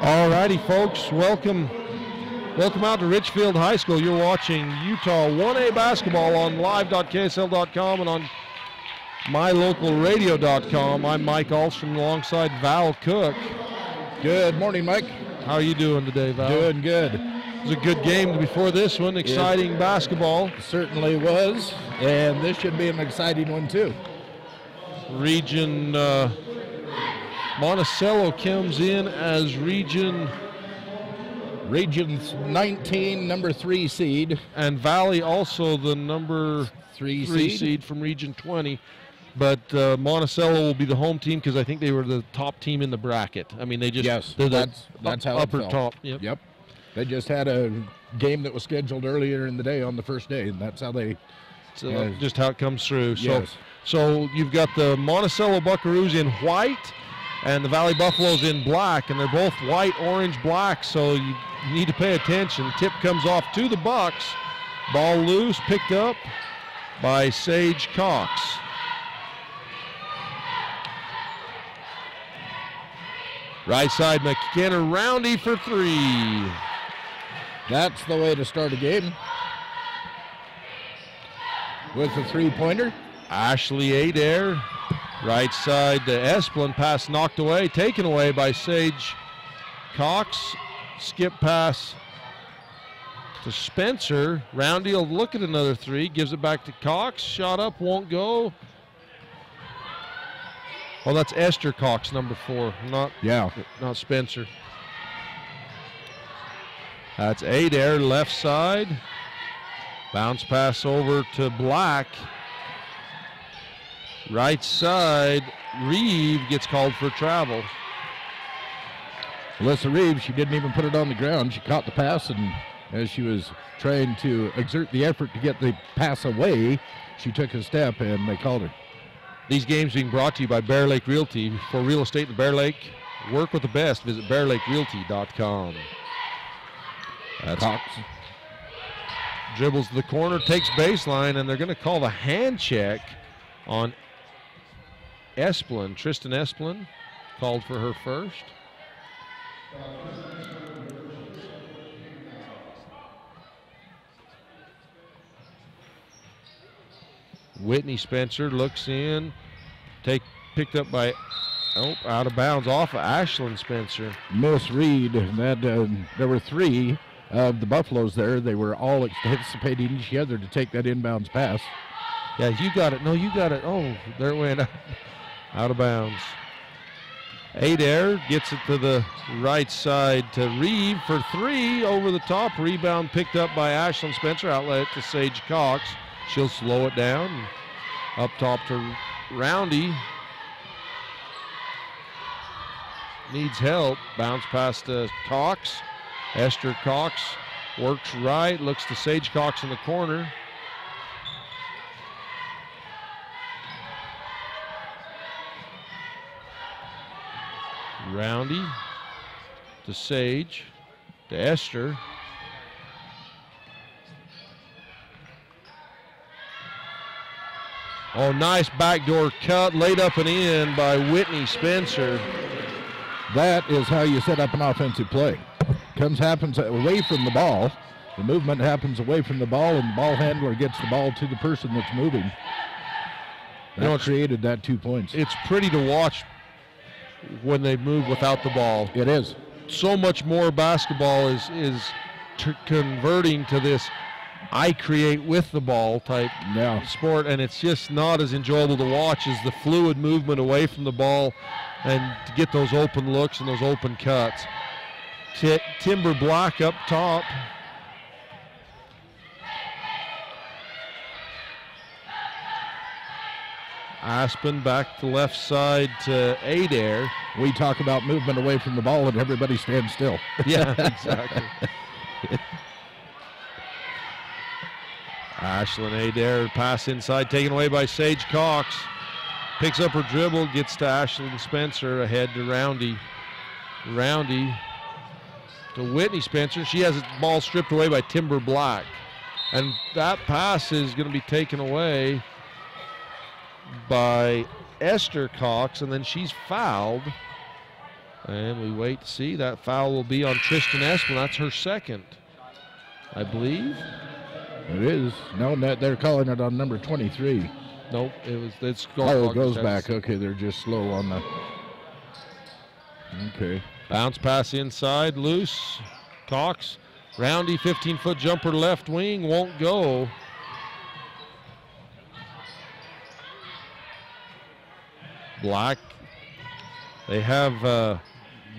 All righty, folks. Welcome out to Richfield High School. You're watching Utah 1A basketball on live.ksl.com and on mylocalradio.com. I'm Mike Alstrom alongside Val Cook. Good morning, Mike. How are you doing today, Val? Doing good. It was a good game before this one. Exciting basketball. Certainly was, and this should be an exciting one too. Region Monticello comes in as Region 19, number 3 seed. And Valley also the number 3 seed from Region 20. But Monticello will be the home team because I think they were the top team in the bracket. I mean, they just that's how upper it felt. top. Yep. They just had a game that was scheduled earlier in the day on the first day, and that's how they. Just how it comes through. Yes. So you've got the Monticello Buckaroos in white and the Valley Buffaloes in black, and they're both white, orange, black, so you need to pay attention. Tip comes off to the Bucks. Ball loose, picked up by Sage Cox. Right side, McKenna Roundy for 3. That's the way to start a game. With a 3-pointer. Ashley Adair. Right side to Esplin. Pass knocked away, taken away by Sage Cox. Skip pass to Spencer. Roundy will look at another 3. Gives it back to Cox. Shot up, won't go. Oh, that's Esther Cox, number 4. Not Spencer. That's Adair, left side. Bounce pass over to Black. Right side, Reeve gets called for travel. Alyssa Reeve, she didn't even put it on the ground. She caught the pass, and as she was trying to exert the effort to get the pass away, she took a step, and they called her. These games being brought to you by Bear Lake Realty. For real estate in Bear Lake, work with the best. Visit bearlakerealty.com. That's Cox. Dribbles to the corner, takes baseline, and they're going to call the hand check on Esplin. Tristan Esplin called for her first. Whitney Spencer looks in, picked up by, out of bounds off of Ashlyn Spencer. Miss Reed, there were 3 of the Buffaloes there. They were all anticipating each other to take that inbounds pass. Yeah, you got it. No, you got it. Oh, there it went out of bounds. Adair gets it to the right side to Reeve for 3 over the top. Rebound picked up by Ashlyn Spencer. Outlet to Sage Cox. She'll slow it down. Up top to Roundy. Needs help. Bounce pass to Cox. Esther Cox works right. Looks to Sage Cox in the corner. Roundy to Sage to Esther. Oh, nice backdoor cut, laid up and in by Whitney Spencer. That is how you set up an offensive play. Happens away from the ball. The movement happens away from the ball, and the ball handler gets the ball to the person that's moving. That created that 2 points. It's pretty to watch when they move without the ball. It is. So much more basketball is converting to this I create with the ball type sport, and it's just not as enjoyable to watch as the fluid movement away from the ball and to get those open looks and those open cuts. Timber Black up top. Aspen back to left side to Adair. We talk about movement away from the ball and everybody stands still. Yeah, exactly. Ashlyn Adair, pass inside, taken away by Sage Cox. Picks up her dribble, gets to Ashlyn Spencer, ahead to Roundy. Roundy to Whitney Spencer. She has the ball stripped away by Timber Black. And that pass is going to be taken away by Esther Cox, and then she's fouled. And we wait to see. That foul will be on Tristan Esplin. That's her second, I believe. It is. No, they're calling it on number 23. Nope, it's it goes back. Okay, they're just slow on the. Okay. Bounce pass inside, loose. Cox. Roundy, 15-foot jumper left wing, won't go. Black. They have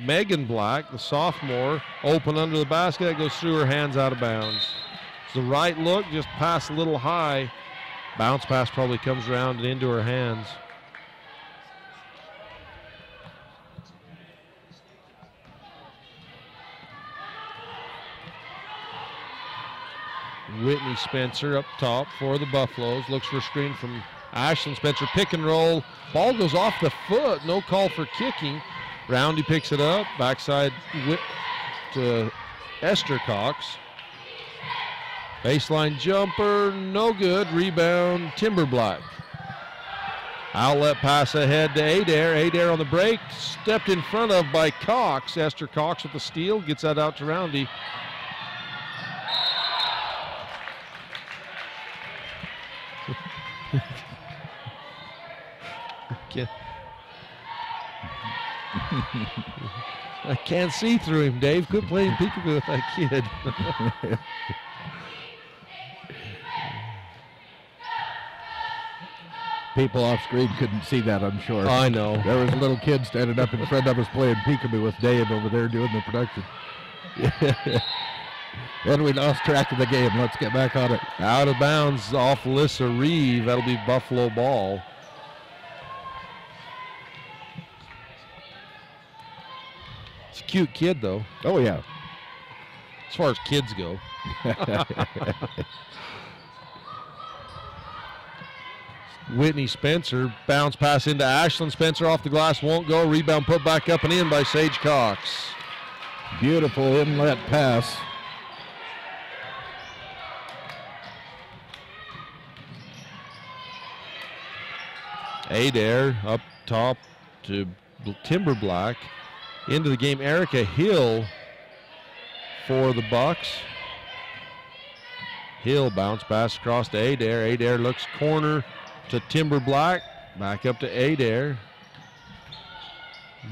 Megan Black, the sophomore, open under the basket. That goes through her hands, out of bounds. It's the right look, just pass a little high. Bounce pass probably comes around and into her hands. Whitney Spencer up top for the Buffaloes. Looks for a screen from Ashlyn Spencer. Pick and roll. Ball goes off the foot. No call for kicking. Roundy picks it up. Backside to Esther Cox. Baseline jumper. No good. Rebound. Timber Black. Outlet pass ahead to Adair. Adair on the break. Stepped in front of by Cox. Esther Cox with the steal. Gets that out to Roundy. I can't see through him, Dave. Quit playing peekaboo with that kid. People off screen couldn't see that, I'm sure. I know. There was a little kid standing up in front of us playing peekaboo with Dave over there doing the production. And we lost track of the game. Let's get back on it. Out of bounds off Alyssa Reeve. That'll be Buffalo ball. It's a cute kid, though. Oh, yeah. As far as kids go. Whitney Spencer, bounce pass into Ashlyn Spencer off the glass, won't go. Rebound put back up and in by Sage Cox. Beautiful inlet pass. Adair up top to Timber Black. Into the game, Erica Hill for the Bucks. Hill bounce pass across to Adair. Adair looks corner to Timber Black. Back up to Adair.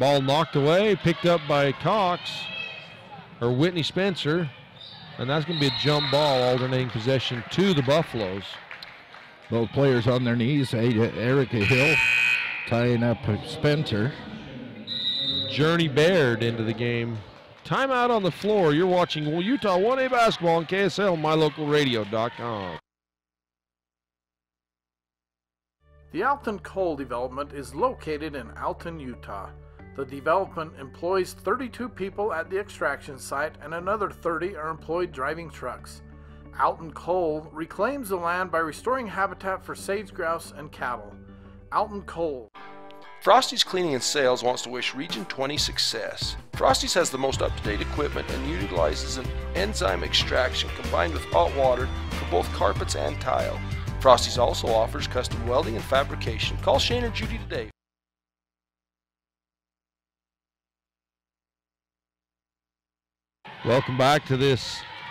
Ball knocked away, picked up by Cox, or Whitney Spencer. And that's going to be a jump ball, alternating possession to the Buffaloes. Both players on their knees. Erica Hill tying up Spencer. Journey Baird into the game. Timeout on the floor. You're watching Utah 1A basketball on KSL, mylocalradio.com. The Alton Coal Development is located in Alton, Utah. The development employs 32 people at the extraction site and another 30 are employed driving trucks. Alton Coal reclaims the land by restoring habitat for sage grouse and cattle. Alton Coal. Frosty's Cleaning and Sales wants to wish Region 20 success. Frosty's has the most up-to-date equipment and utilizes an enzyme extraction combined with hot water for both carpets and tile. Frosty's also offers custom welding and fabrication. Call Shane or Judy today. Welcome back to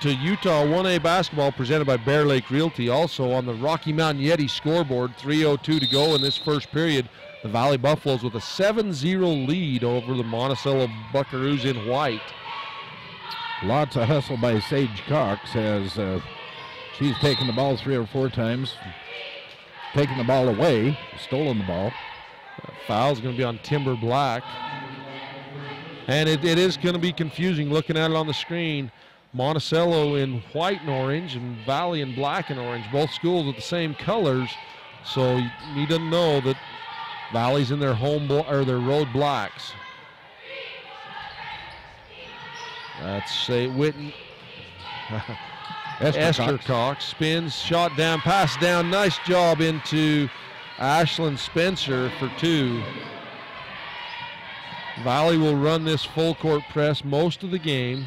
Utah 1A basketball presented by Bear Lake Realty. Also on the Rocky Mountain Yeti scoreboard, 3:02 to go in this first period. The Valley Buffaloes with a 7-0 lead over the Monticello Buckaroos in white. Lots of hustle by Sage Cox as she's taken the ball 3 or 4 times, taken the ball away, stolen the ball. Foul's going to be on Timber Black. And it is going to be confusing looking at it on the screen. Monticello in white and orange and Valley in black and orange, both schools with the same colors. So you need to know that Valley's in their their road blacks. That's Whitten. Esther Cox spins, shot down, pass down. Nice job into Ashlyn Spencer for 2. Valley will run this full court press most of the game.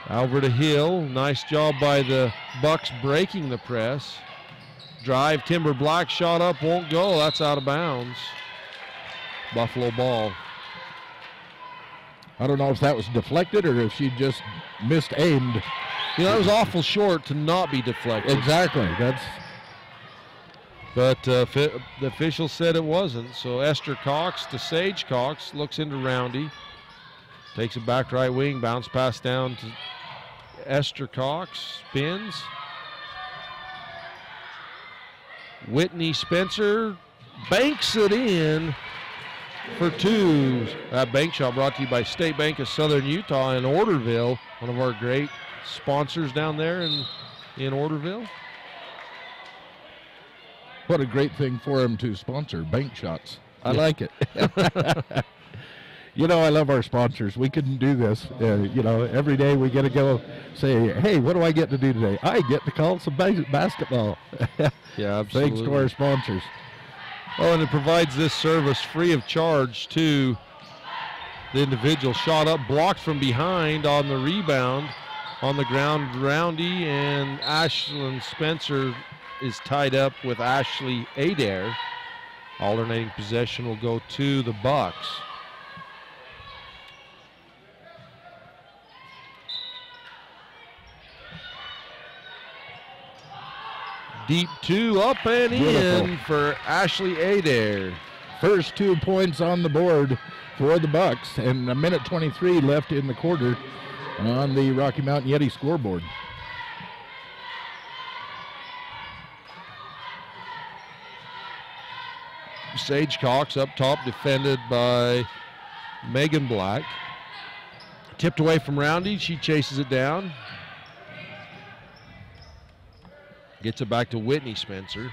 Alberta Hill, nice job by the Bucks breaking the press. Drive, Timber Black, shot up, won't go. That's out of bounds. Buffalo ball. I don't know if that was deflected or if she just missed aimed. You know, that was awful short to not be deflected. Exactly. But the official said it wasn't. So Esther Cox to Sage Cox, looks into Roundy. Takes it back right wing, bounce pass down to Esther Cox, spins. Whitney Spencer banks it in for two. That bank shot brought to you by State Bank of Southern Utah in Orderville, one of our great sponsors down there in Orderville. What a great thing for him to sponsor bank shots. I like it. You know, I love our sponsors. We couldn't do this. You know, every day we get to go say, hey, what do I get to do today? I get to call some basketball. Yeah, absolutely. Thanks to our sponsors. Oh, and it provides this service free of charge to the individual. Shot up, blocked from behind on the rebound. On the ground, Roundy and Ashlyn Spencer is tied up with Ashley Adair. Alternating possession will go to the Bucks. Deep two, up and in for Ashley Adair. First 2 points on the board for the Bucks, and a minute 23 left in the quarter on the Rocky Mountain Yeti scoreboard. Sage Cox up top, defended by Megan Black. Tipped away from Roundy, she chases it down. Gets it back to Whitney Spencer.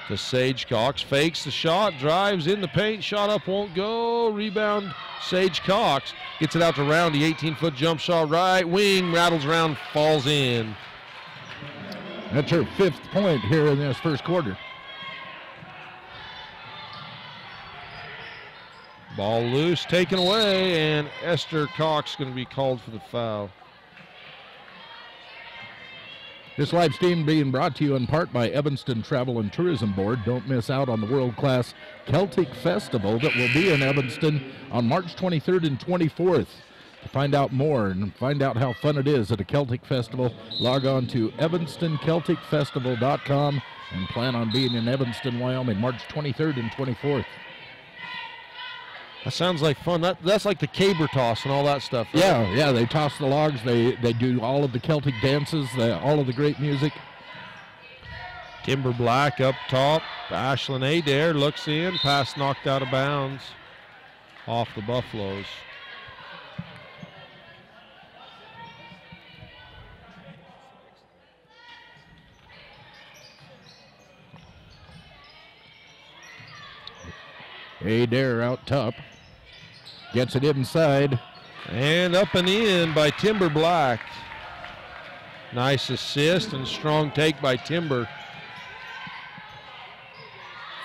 To Sage Cox, fakes the shot, drives in the paint, shot up, won't go. Rebound, Sage Cox. Gets it out to Roundy, 18-foot jump shot, right wing, rattles around, falls in. That's her 5th point here in this first quarter. Ball loose, taken away, and Esther Cox going to be called for the foul. This live stream being brought to you in part by Evanston Travel and Tourism Board. Don't miss out on the world-class Celtic Festival that will be in Evanston on March 23rd and 24th. To find out more and find out how fun it is at a Celtic Festival, log on to evanstoncelticfestival.com and plan on being in Evanston, Wyoming, March 23rd and 24th. That sounds like fun. That's like the caber toss and all that stuff. Right? Yeah, they toss the logs. They do all of the Celtic dances, all of the great music. Timber Black up top. Ashlyn Adair looks in. Pass knocked out of bounds off the Buffaloes. Adair out top. Gets it inside. And up and in by Timber Black. Nice assist and strong take by Timber.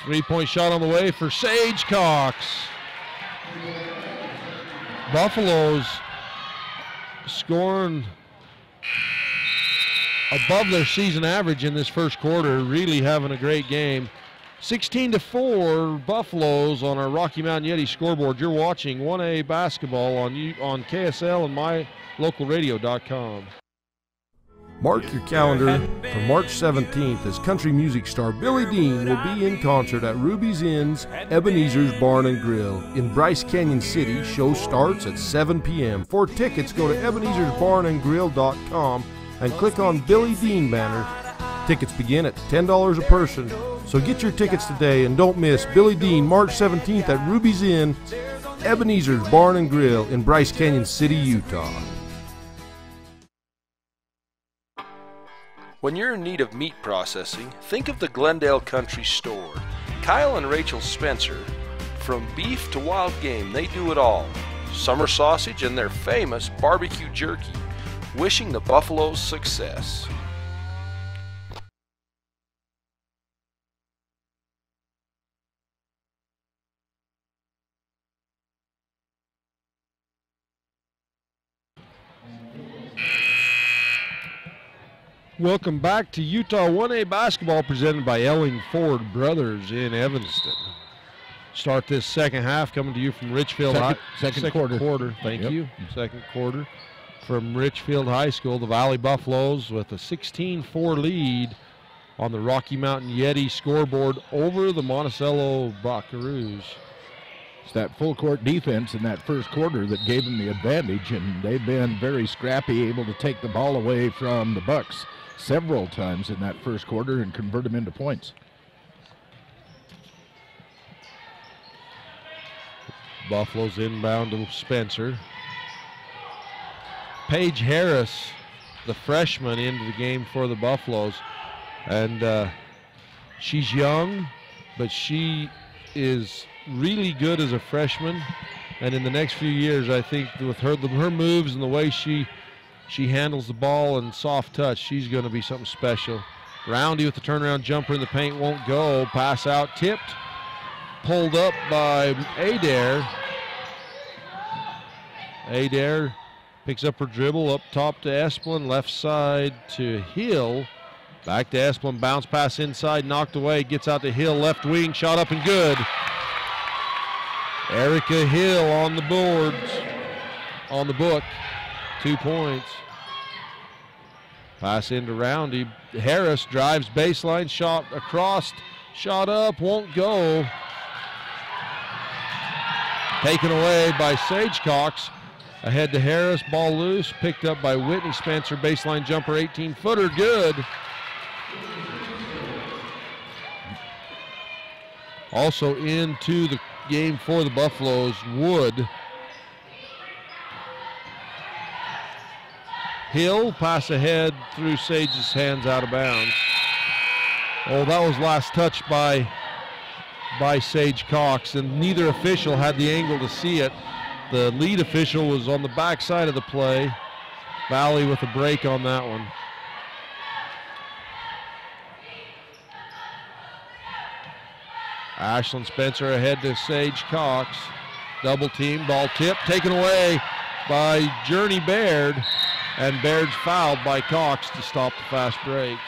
3-point shot on the way for Sage Cox. Buffaloes scoring above their season average in this first quarter, really having a great game. 16-4 Buffaloes on our Rocky Mountain Yeti scoreboard. You're watching 1A basketball on KSL and mylocalradio.com. Mark your calendar for March 17th as country music star Billy Dean will be in concert at Ruby's Inn's Ebenezer's Barn and Grill in Bryce Canyon City. Show starts at 7 p.m. For tickets, go to EbenezersBarnandGrill.com and click on Billy Dean banner. Tickets begin at $10 a person, so get your tickets today and don't miss Billy Dean March 17th at Ruby's Inn, Ebenezer's Barn and Grill in Bryce Canyon City, Utah. When you're in need of meat processing, think of the Glendale Country Store. Kyle and Rachel Spencer, from beef to wild game, they do it all. Summer sausage and their famous barbecue jerky. Wishing the Buffaloes success. Welcome back to Utah 1A basketball presented by Elling Ford Brothers in Evanston. start this second half, coming to you from Richfield High. Second quarter. Thank Yep. you. Second quarter from Richfield High School. The Valley Buffaloes with a 16-4 lead on the Rocky Mountain Yeti scoreboard over the Monticello Buckaroos. It's that full court defense in that first quarter that gave them the advantage, and they've been very scrappy, able to take the ball away from the Bucks several times in that first quarter and convert them into points. Buffaloes inbound to Spencer. Paige Harris, the freshman, into the game for the Buffaloes. And she's young, but she is really good as a freshman. And in the next few years, I think with her moves and the way she handles the ball and soft touch, she's going to be something special. Roundy with the turnaround jumper in the paint, won't go. Pass out, tipped. Pulled up by Adair. Adair picks up her dribble, up top to Esplin, left side to Hill. Back to Esplin, bounce pass inside, knocked away, gets out to Hill, left wing, shot up and good. Erica Hill on the boards, on the book, 2 points. Pass into Roundy. Harris drives baseline, shot across, shot up, won't go. Taken away by Sage Cox. Ahead to Harris, ball loose, picked up by Whitney Spencer, baseline jumper, 18-footer, good. Also into the game for the Buffaloes, Wood. Hill, pass ahead through Sage's hands, out of bounds. Oh, that was last touch by Sage Cox, and neither official had the angle to see it. The lead official was on the back side of the play. Valley with a break on that one. Ashlyn Spencer ahead to Sage Cox. Double team, ball tip, taken away by Journey Baird, and Baird's fouled by Cox to stop the fast break.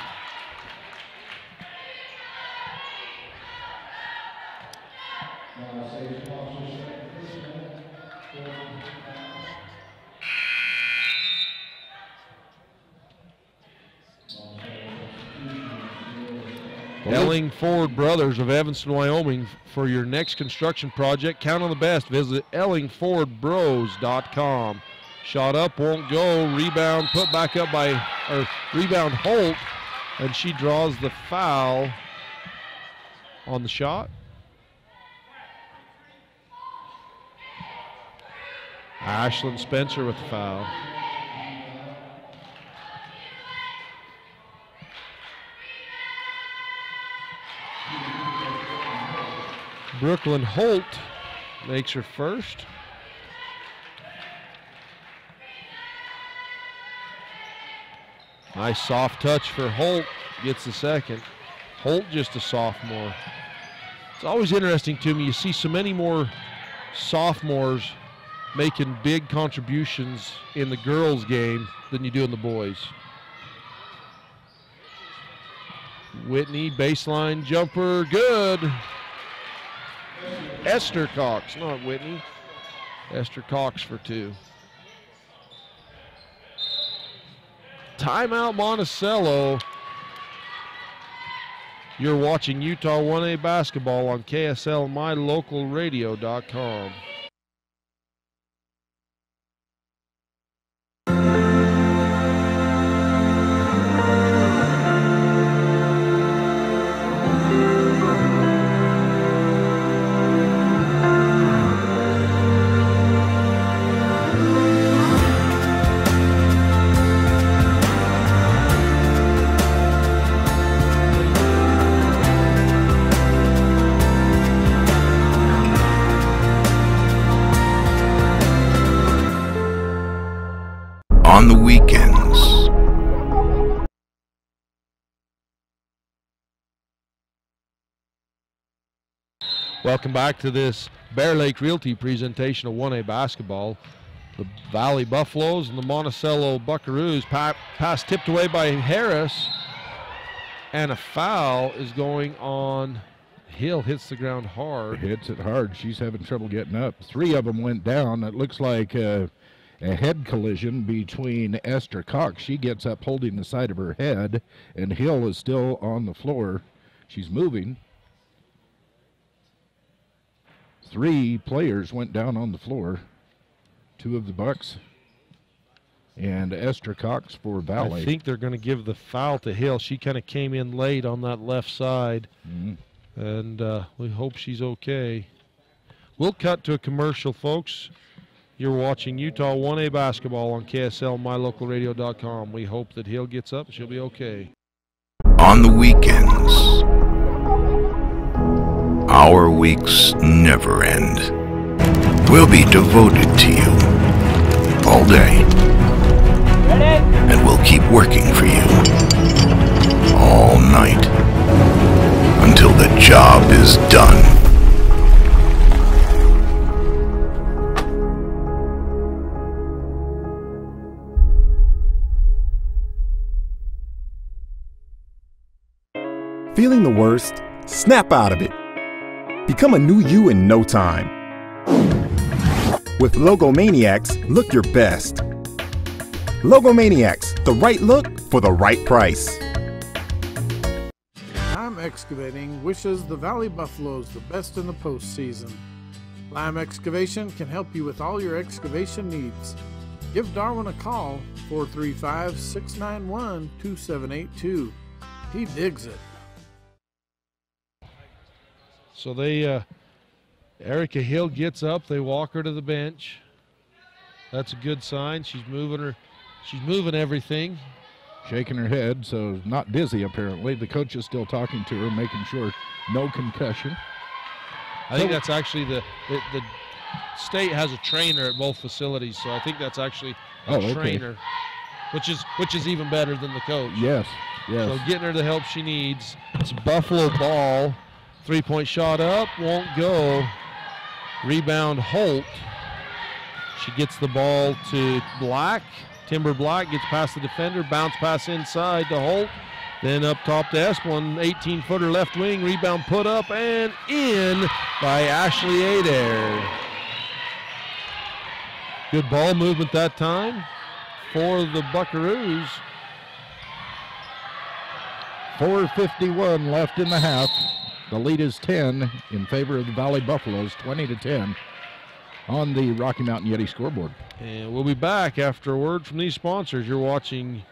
Elling Ford Brothers of Evanston, Wyoming. For your next construction project, count on the best. Visit ellingfordbros.com. Shot up, won't go. Rebound put back up rebound Holt, and she draws the foul on the shot. Ashlyn Spencer with the foul. Brooklyn Holt makes her first. Nice soft touch for Holt, gets the second. Holt just a sophomore. It's always interesting to me, you see so many more sophomores making big contributions in the girls' game than you do in the boys. Whitney, baseline jumper, good. Esther Cox, not Whitney. Esther Cox for two. Timeout Monticello. You're watching Utah 1A basketball on KSL MyLocalRadio.com. On the weekends. Welcome back to this Bear Lake Realty presentation of 1A basketball. The Valley Buffaloes and the Monticello Buckaroos. Pass tipped away by Harris, and a foul is going on Hill hits the ground hard. Hits it hard. She's having trouble getting up. 3 of them went down. It looks like a head collision between Esther Cox. She gets up holding the side of her head, and Hill is still on the floor. She's moving. 3 players went down on the floor. 2 of the Bucks and Esther Cox for Valley. I think they're going to give the foul to Hill. She kind of came in late on that left side, and we hope she's okay. We'll cut to a commercial, folks. You're watching Utah 1A basketball on KSL, mylocalradio.com. We hope that Hill gets up and she'll be okay. On the weekends, our weeks never end. We'll be devoted to you all day. And we'll keep working for you all night until the job is done. Feeling the worst? Snap out of it. Become a new you in no time. With Logomaniacs, look your best. Logomaniacs, the right look for the right price. Lime Excavating wishes the Valley Buffaloes the best in the postseason. Lime Excavation can help you with all your excavation needs. Give Darwin a call, 435-691-2782. He digs it. So Erica Hill gets up. They walk her to the bench. That's a good sign. She's moving everything. Shaking her head, so not dizzy apparently. The coach is still talking to her, making sure no concussion. I think that's actually the state has a trainer at both facilities, so I think that's actually a trainer, which is even better than the coach. Yes. So getting her the help she needs. It's Buffalo ball. 3-point shot up, won't go. Rebound Holt. She gets the ball to Black. Timber Black gets past the defender, bounce pass inside to Holt. Then up top to Esplin, 18-footer left wing, rebound put up and in by Ashley Adair. Good ball movement that time for the Buckaroos. 4:51 left in the half. The lead is 10 in favor of the Valley Buffaloes, 20-10 on the Rocky Mountain Yeti scoreboard. And we'll be back after a word from these sponsors. You're watching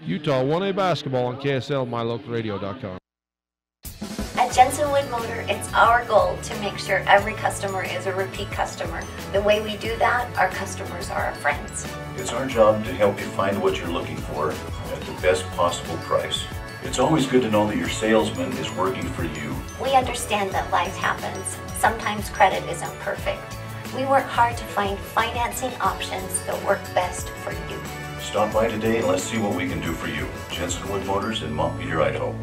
Utah 1A basketball on KSL, mylocalradio.com. At Jensen Wood Motor, it's our goal to make sure every customer is a repeat customer. The way we do that, our customers are our friends. It's our job to help you find what you're looking for at the best possible price. It's always good to know that your salesman is working for you. We understand that life happens. Sometimes credit isn't perfect. We work hard to find financing options that work best for you. Stop by today and let's see what we can do for you. Jensen Wood Motors in Montpelier, Idaho.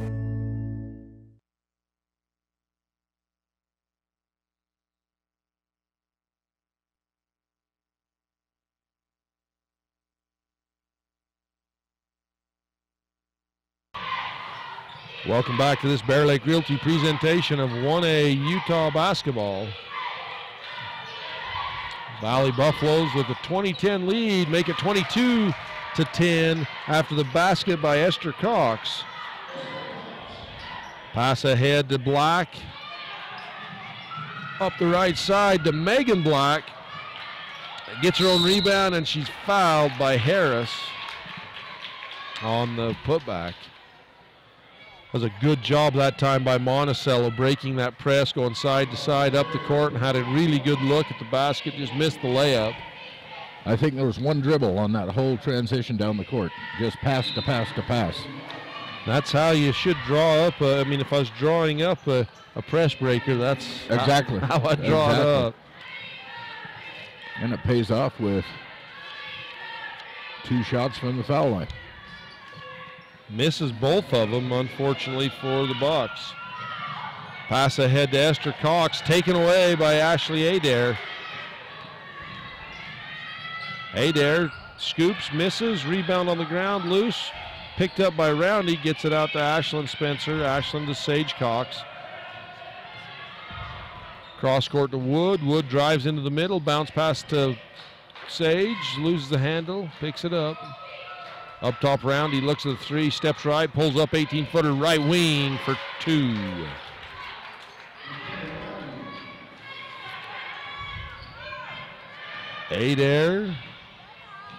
Welcome back to this Bear Lake Realty presentation of 1A Utah basketball. Valley Buffaloes with a 20-10 lead, make it 22-10 after the basket by Esther Cox. Pass ahead to Black. Up the right side to Megan Black. Gets her own rebound and she's fouled by Harris on the putback. That was a good job that time by Monticello, breaking that press, going side to side up the court, and had a really good look at the basket, just missed the layup. I think there was one dribble on that whole transition down the court, just pass to pass to pass. That's how you should draw up. I mean, if I was drawing up a press breaker, that's exactly how I draw it up. And it pays off with 2 shots from the foul line. Misses both of them, unfortunately, for the Bucks. Pass ahead to Esther Cox, taken away by Ashley Adair. Adair scoops, misses, rebound on the ground, loose. Picked up by Roundy, gets it out to Ashlyn Spencer. Ashlyn to Sage Cox. Cross court to Wood. Wood drives into the middle. Bounce pass to Sage. Loses the handle. Picks it up. Up top round. He looks at the three. Steps right. Pulls up 18-footer right wing for 2. Adair.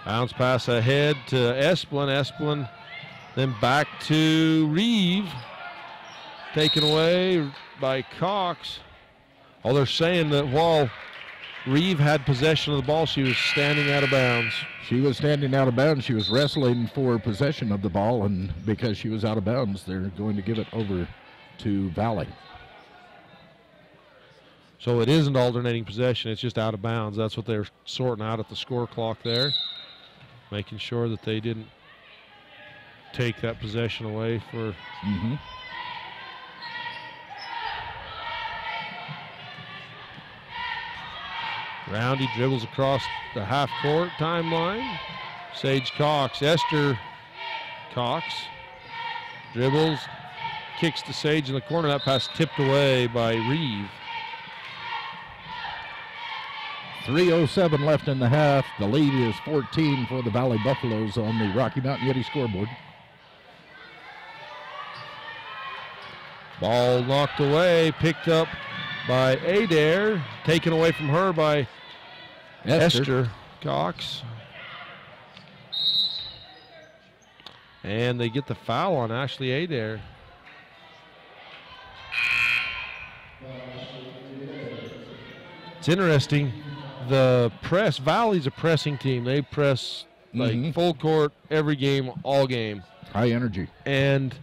Bounce pass ahead to Esplin. Esplin then back to Reeve. Taken away by Cox. Oh, they're saying that while Reeve had possession of the ball, she was standing out of bounds. She was standing out of bounds. She was wrestling for possession of the ball, and because she was out of bounds, they're going to give it over to Valley. So it isn't alternating possession, it's just out of bounds. That's what they're sorting out at the score clock there, making sure that they didn't take that possession away for... Roundy dribbles across the half-court timeline. Sage Cox, Esther Cox dribbles, kicks to Sage in the corner. That pass tipped away by Reeve. 3:07 left in the half. The lead is 14 for the Valley Buffaloes on the Rocky Mountain Yeti scoreboard. Ball knocked away, picked up by Adair, taken away from her by Esther Cox. And they get the foul on Ashley Adair. It's interesting. The press, Valley's a pressing team. They press like full court every game, all game. High energy. And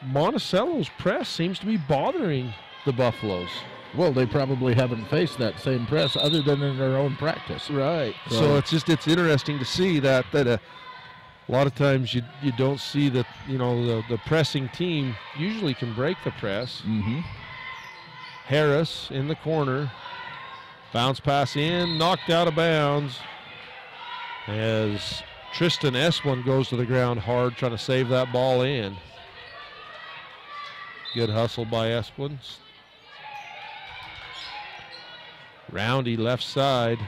Monticello's press seems to be bothering the Buffaloes. Well, they probably haven't faced that same press other than in their own practice. Right. So it's interesting to see that a lot of times you don't see that, you know, the pressing team usually can break the press. Harris in the corner. Bounce pass in, knocked out of bounds as Tristan Esplin goes to the ground hard trying to save that ball in. Good hustle by Esplin. Roundy left side.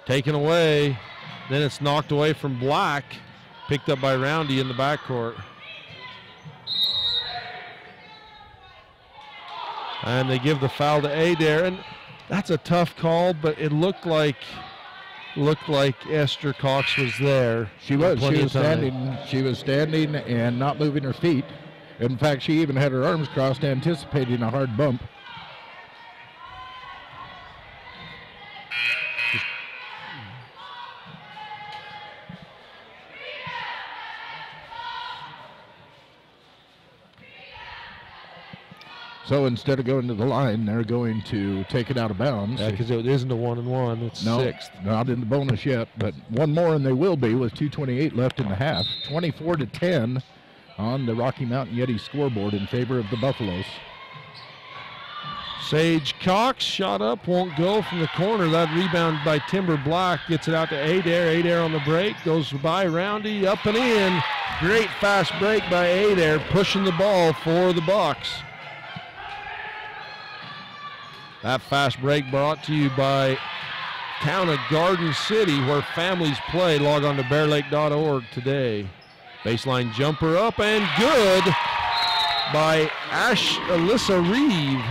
Taken away. Then it's knocked away from Black. Picked up by Roundy in the backcourt. And they give the foul to Adair. And that's a tough call, but it looked like Esther Cox was there. She was standing. She was standing and not moving her feet. In fact, she even had her arms crossed, anticipating a hard bump. So instead of going to the line, they're going to take it out of bounds. Yeah, because it isn't a 1-and-1. It's sixth. Not in the bonus yet, but one more and they will be with 2:28 left in the half. 24-10 on the Rocky Mountain Yeti scoreboard in favor of the Buffaloes. Sage Cox shot up, won't go from the corner. That rebound by Timber Black gets it out to Adair. Adair on the break, goes by Roundy, up and in. Great fast break by Adair, pushing the ball for the Bucks. That fast break brought to you by Town of Garden City, where families play. Log on to bearlake.org today. Baseline jumper up and good by Alyssa Reeve.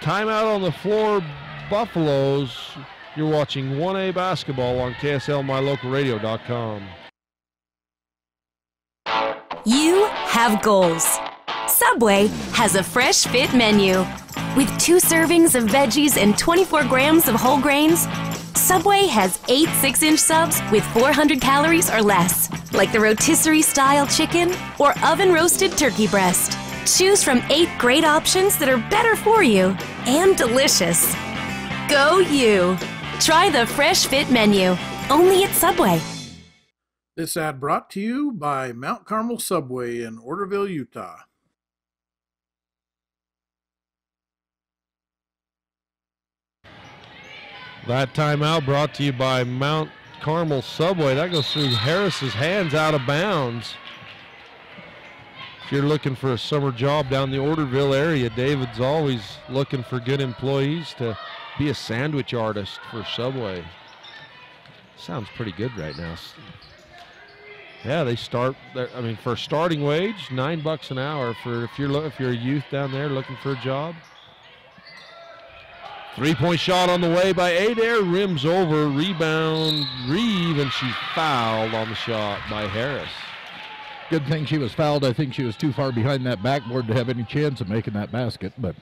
Timeout on the floor, Buffaloes. You're watching 1A basketball on KSLMyLocalRadio.com. You have goals. Subway has a fresh fit menu. With 2 servings of veggies and 24 grams of whole grains, Subway has 8 6-inch subs with 400 calories or less, like the rotisserie-style chicken or oven-roasted turkey breast. Choose from 8 great options that are better for you and delicious. Go you! Try the fresh fit menu, only at Subway. This ad brought to you by Mount Carmel Subway in Orderville, Utah. That timeout brought to you by Mount Carmel Subway. That goes through Harris's hands, out of bounds. you're looking for a summer job down the Orderville area, David's always looking for good employees to be a sandwich artist for Subway. Sounds pretty good right now. Yeah, they start. I mean, for a starting wage, $9 an hour. For if you're a youth down there looking for a job. 3-point shot on the way by Adair, rims over, rebound Reeve, and she's fouled on the shot by Harris. Good thing she was fouled. I think she was too far behind that backboard to have any chance of making that basket, but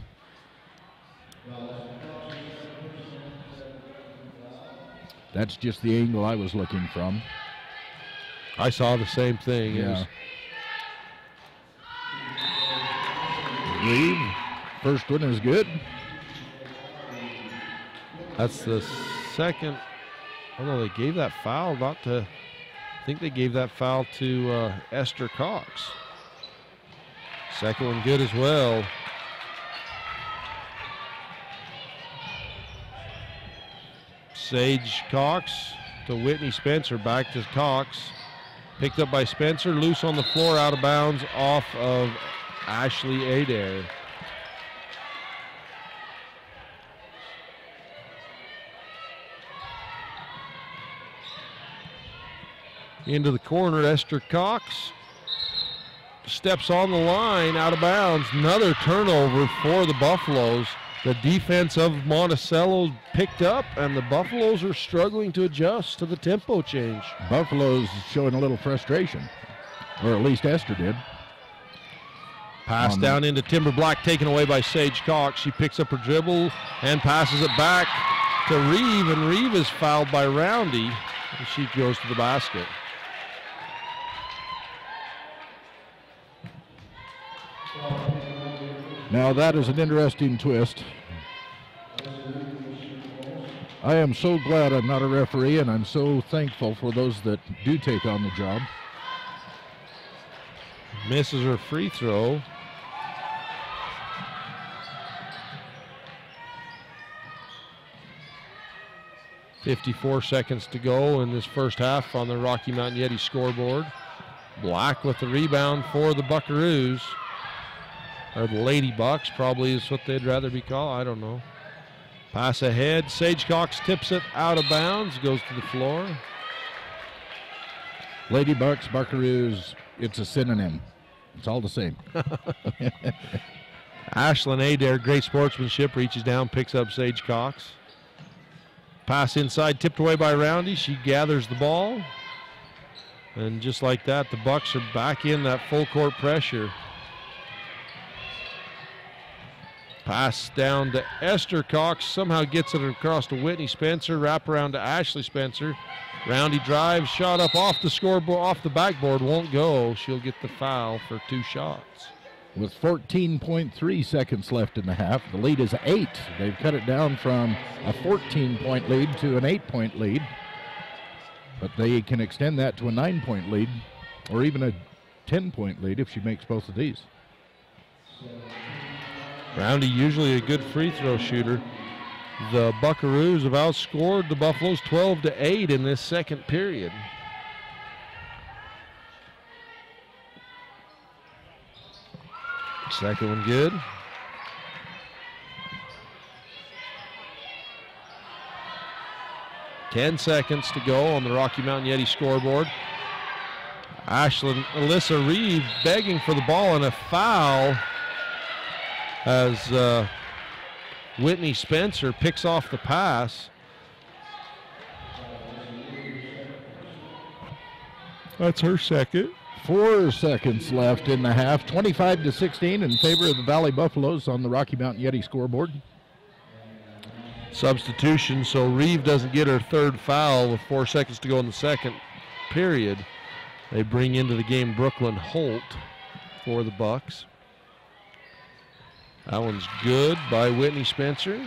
that's just the angle I was looking from. I saw the same thing. Yeah. Reeve, first one is good. That's the second. Oh no, they gave that foul not to. I think they gave that foul to Esther Cox. Second one good as well. Sage Cox to Whitney Spencer, back to Cox. Picked up by Spencer, loose on the floor, out of bounds, off of Ashley Adair. Into the corner, Esther Cox steps on the line, out of bounds. Another turnover for the Buffaloes. The defense of Monticello picked up, and the Buffaloes are struggling to adjust to the tempo change. Buffalo's showing a little frustration, or at least Esther did. Pass down into Timber Black, taken away by Sage Cox. She picks up her dribble and passes it back to Reeve, and Reeve is fouled by Roundy, and she goes to the basket. Now that is an interesting twist. I am so glad I'm not a referee, and I'm so thankful for those that do take on the job. Misses her free throw. .54 seconds to go in this first half on the Rocky Mountain Yeti scoreboard. Black with the rebound for the Buckaroos. Or the Lady Bucks, probably is what they'd rather be called. I don't know. Pass ahead. Sage Cox tips it out of bounds, goes to the floor. Lady Bucks, Buckaroos, it's a synonym. It's all the same. Ashlyn Adair, great sportsmanship, reaches down, picks up Sage Cox. Pass inside, tipped away by Roundy. She gathers the ball. And just like that, the Bucks are back in that full court pressure. Pass down to Esther Cox, somehow gets it across to Whitney Spencer, wrap around to Ashley Spencer. Roundy drives, shot up off the scoreboard, off the backboard, won't go. She'll get the foul for 2 shots. With 14.3 seconds left in the half, the lead is 8. They've cut it down from a 14-point lead to an 8-point lead. But they can extend that to a 9-point lead, or even a 10-point lead if she makes both of these. Roundy usually a good free throw shooter. The Buckaroos have outscored the Buffaloes 12-8 in this second period. Second one good. Ten seconds to go on the Rocky Mountain Yeti scoreboard. Alyssa Reeve begging for the ball, and a foul as Whitney Spencer picks off the pass. That's her second. 4 seconds left in the half. 25-16 in favor of the Valley Buffaloes on the Rocky Mountain Yeti scoreboard. Substitution, so Reeve doesn't get her third foul with 4 seconds to go in the second period. They bring into the game Brooklyn Holt for the Bucks. That one's good by Whitney Spencer.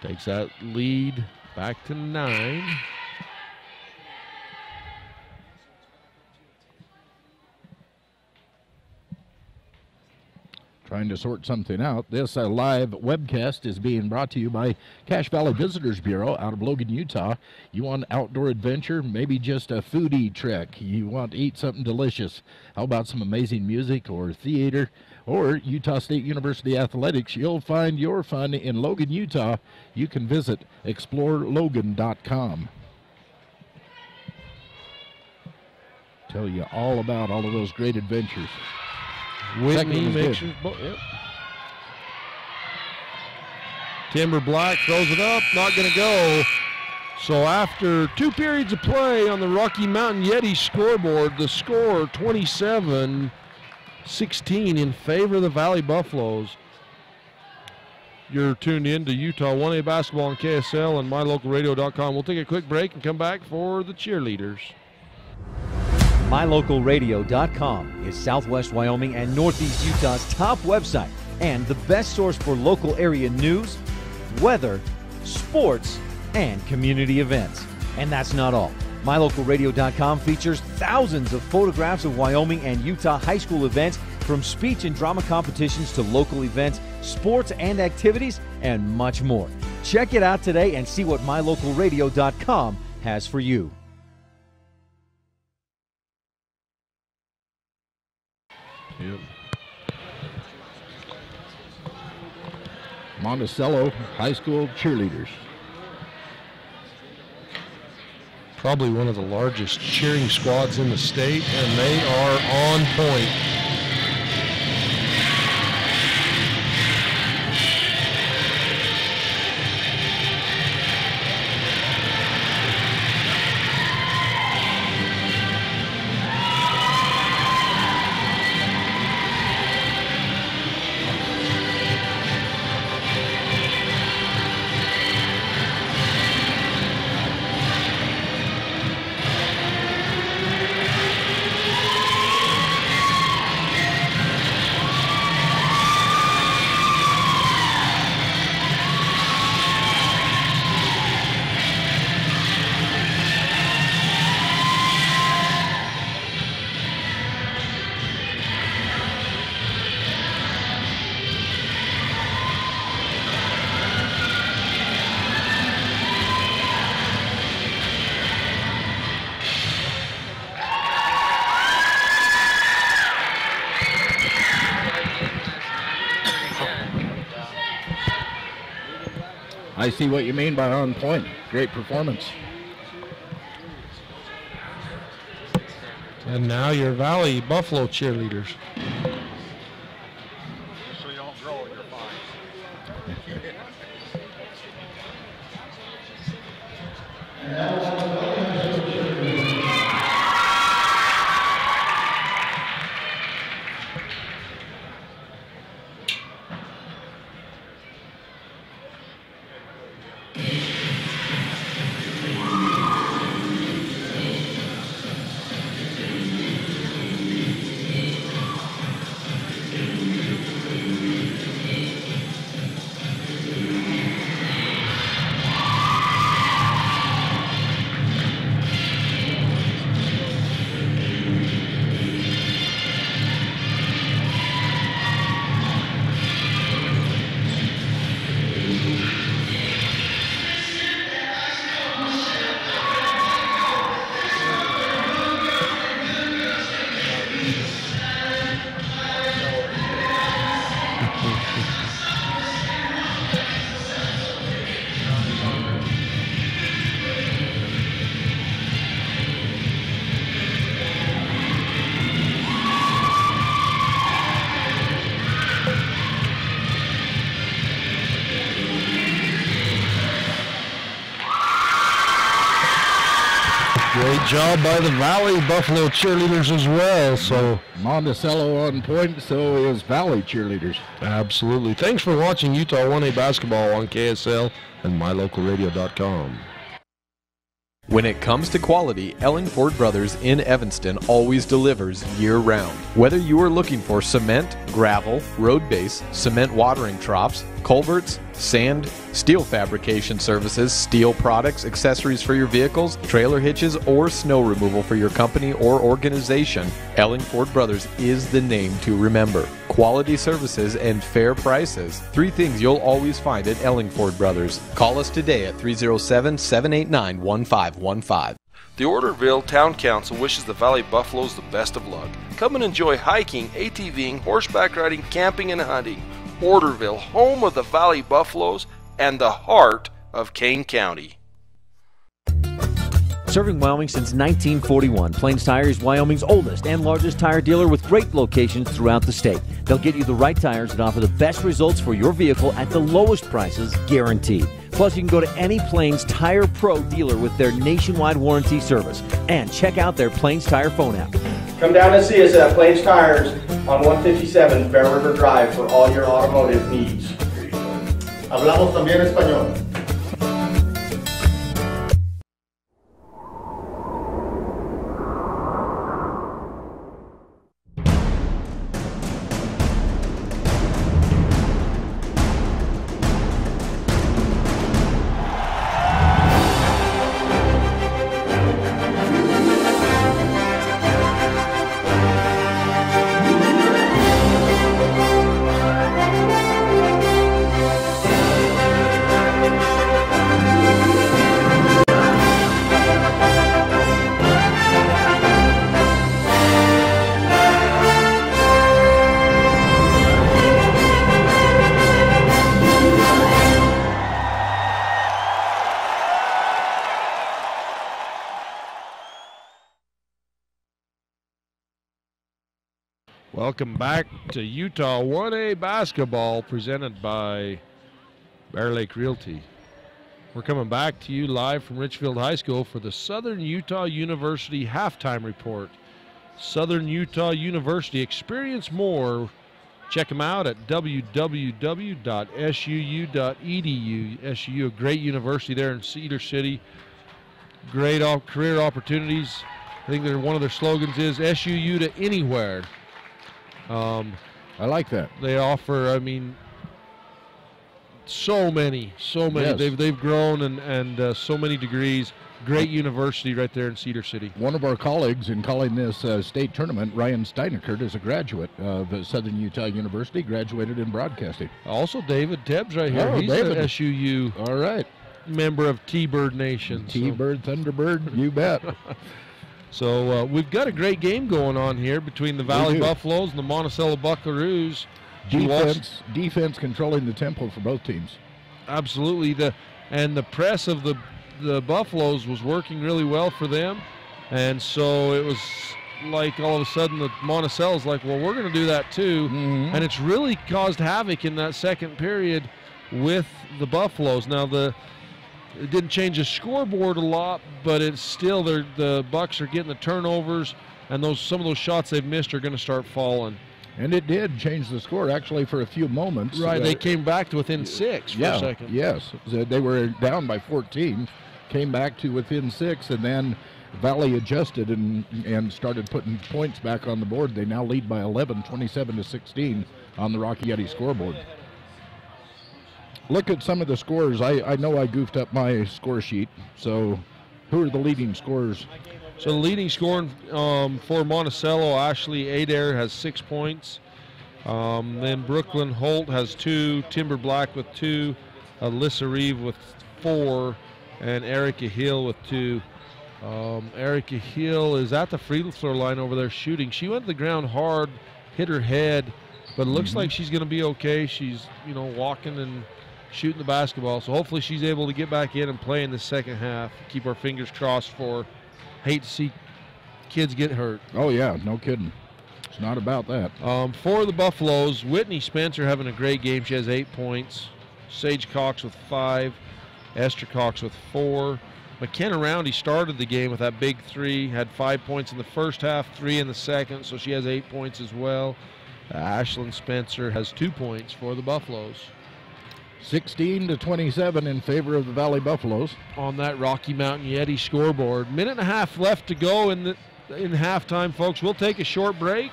Takes that lead back to 9. trying to sort something out. This live webcast is being brought to you by Cache Valley Visitors Bureau out of Logan, Utah. You want outdoor adventure, maybe just a foodie trek. You want to eat something delicious. How about some amazing music or theater or Utah State University athletics? You'll find your fun in Logan, Utah. You can visit explorelogan.com. Tell you all about all of those great adventures. Whitney makes it. Yep. Timber Black throws it up, not going to go. So after 2 periods of play on the Rocky Mountain Yeti scoreboard, the score 27-16 in favor of the Valley Buffaloes. You're tuned in to Utah 1A basketball on KSL and mylocalradio.com. We'll take a quick break and come back for the cheerleaders. MyLocalRadio.com is Southwest Wyoming and Northeast Utah's top website and the best source for local area news, weather, sports, and community events. And that's not all. MyLocalRadio.com features thousands of photographs of Wyoming and Utah high school events, from speech and drama competitions to local events, sports and activities, and much more. Check it out today and see what MyLocalRadio.com has for you. Yep. Monticello High School cheerleaders. Probably one of the largest cheering squads in the state, and they are on point. I see what you mean by on point. Great performance. And now your Valley Buffalo cheerleaders. So you don't grow, you're fine. Great job by the Valley Buffalo cheerleaders as well. So Monticello on point, so is Valley cheerleaders. Absolutely. Thanks for watching Utah 1A basketball on KSL and mylocalradio.com. When it comes to quality, Ellingford Brothers in Evanston always delivers year-round. Whether you are looking for cement, gravel, road base, cement watering troughs, culverts, sand, steel fabrication services, steel products, accessories for your vehicles, trailer hitches, or snow removal for your company or organization, Ellingford Brothers is the name to remember. quality services, and fair prices. 3 things you'll always find at Ellingford Brothers. Call us today at 307-789-1515. The Orderville Town Council wishes the Valley Buffaloes the best of luck. Come and enjoy hiking, ATVing, horseback riding, camping, and hunting. Orderville, home of the Valley Buffaloes and the heart of Kane County. Serving Wyoming since 1941, Plains Tire is Wyoming's oldest and largest tire dealer with great locations throughout the state. They'll get you the right tires and offer the best results for your vehicle at the lowest prices, guaranteed. Plus, you can go to any Plains Tire Pro dealer with their nationwide warranty service. And check out their Plains Tire phone app. Come down and see us at Plains Tires on 157 Bear River Drive for all your automotive needs. Hablamos también español. Welcome back to Utah 1A basketball presented by Bear Lake Realty. We're coming back to you live from Richfield High School for the Southern Utah University halftime report. Southern Utah University, experience more. Check them out at www.suu.edu. SUU, a great university there in Cedar City. Great career opportunities. I think one of their slogans is SUU to anywhere. I like that. They offer, I mean, so many. Yes. They've grown and so many degrees. Great university right there in Cedar City. One of our colleagues in calling this state tournament, Ryan Steinekert, is a graduate of Southern Utah University, graduated in broadcasting. Also, David Tebbs right here. Oh, He's David. an SUU All right. member of T-Bird Nation. T-Bird, Thunderbird, you bet. So we've got a great game going on here between the Valley Buffaloes and the Monticello Buckaroos. Defense controlling the tempo for both teams. Absolutely. The press of the Buffaloes was working really well for them. And so it was like all of a sudden the Monticello's like, well, we're going to do that too. Mm-hmm. And it's really caused havoc in that second period with the Buffaloes. Now, it didn't change the scoreboard a lot, but it's still the Bucks are getting the turnovers, and some of those shots they've missed are going to start falling. And it did change the score actually for a few moments. Right, they came back to within 6 for a second. Yes, they were down by 14, came back to within 6, and then Valley adjusted and started putting points back on the board. They now lead by 11, 27-16 on the Rocky Eddy scoreboard. Look at some of the scores. I know I goofed up my score sheet. So who are the leading scorers? So the leading scorer for Monticello, Ashley Adair has 6 points. Then Brooklyn Holt has 2, Timber Black with 2, Alyssa Reeve with 4, and Erica Hill with 2. Erica Hill is at the free throw line over there shooting. She went to the ground hard, hit her head, but it looks like she's going to be okay. She's, walking and shooting the basketball. So hopefully she's able to get back in and play in the second half. Keep our fingers crossed for. Hate to see kids get hurt. Oh, yeah, no kidding. It's not about that. For the Buffaloes, Whitney Spencer having a great game. She has 8 points. Sage Cox with 5. Esther Cox with 4. McKenna Roundy started the game with that big 3. Had 5 points in the first half, 3 in the second, so she has 8 points as well. Ashlyn Spencer has 2 points for the Buffaloes. 16-27 in favor of the Valley Buffaloes. On that Rocky Mountain Yeti scoreboard. Minute and a half left to go in halftime, folks. We'll take a short break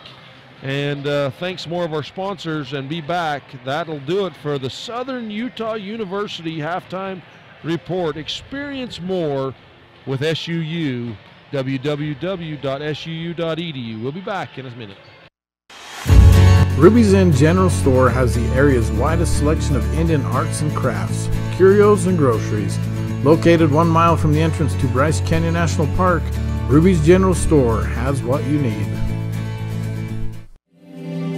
and thanks more of our sponsors and be back. That'll do it for the Southern Utah University halftime report. Experience more with SUU, www.suu.edu. We'll be back in a minute. Ruby's Inn General Store has the area's widest selection of Indian arts and crafts, curios, and groceries. Located 1 mile from the entrance to Bryce Canyon National Park, Ruby's General Store has what you need.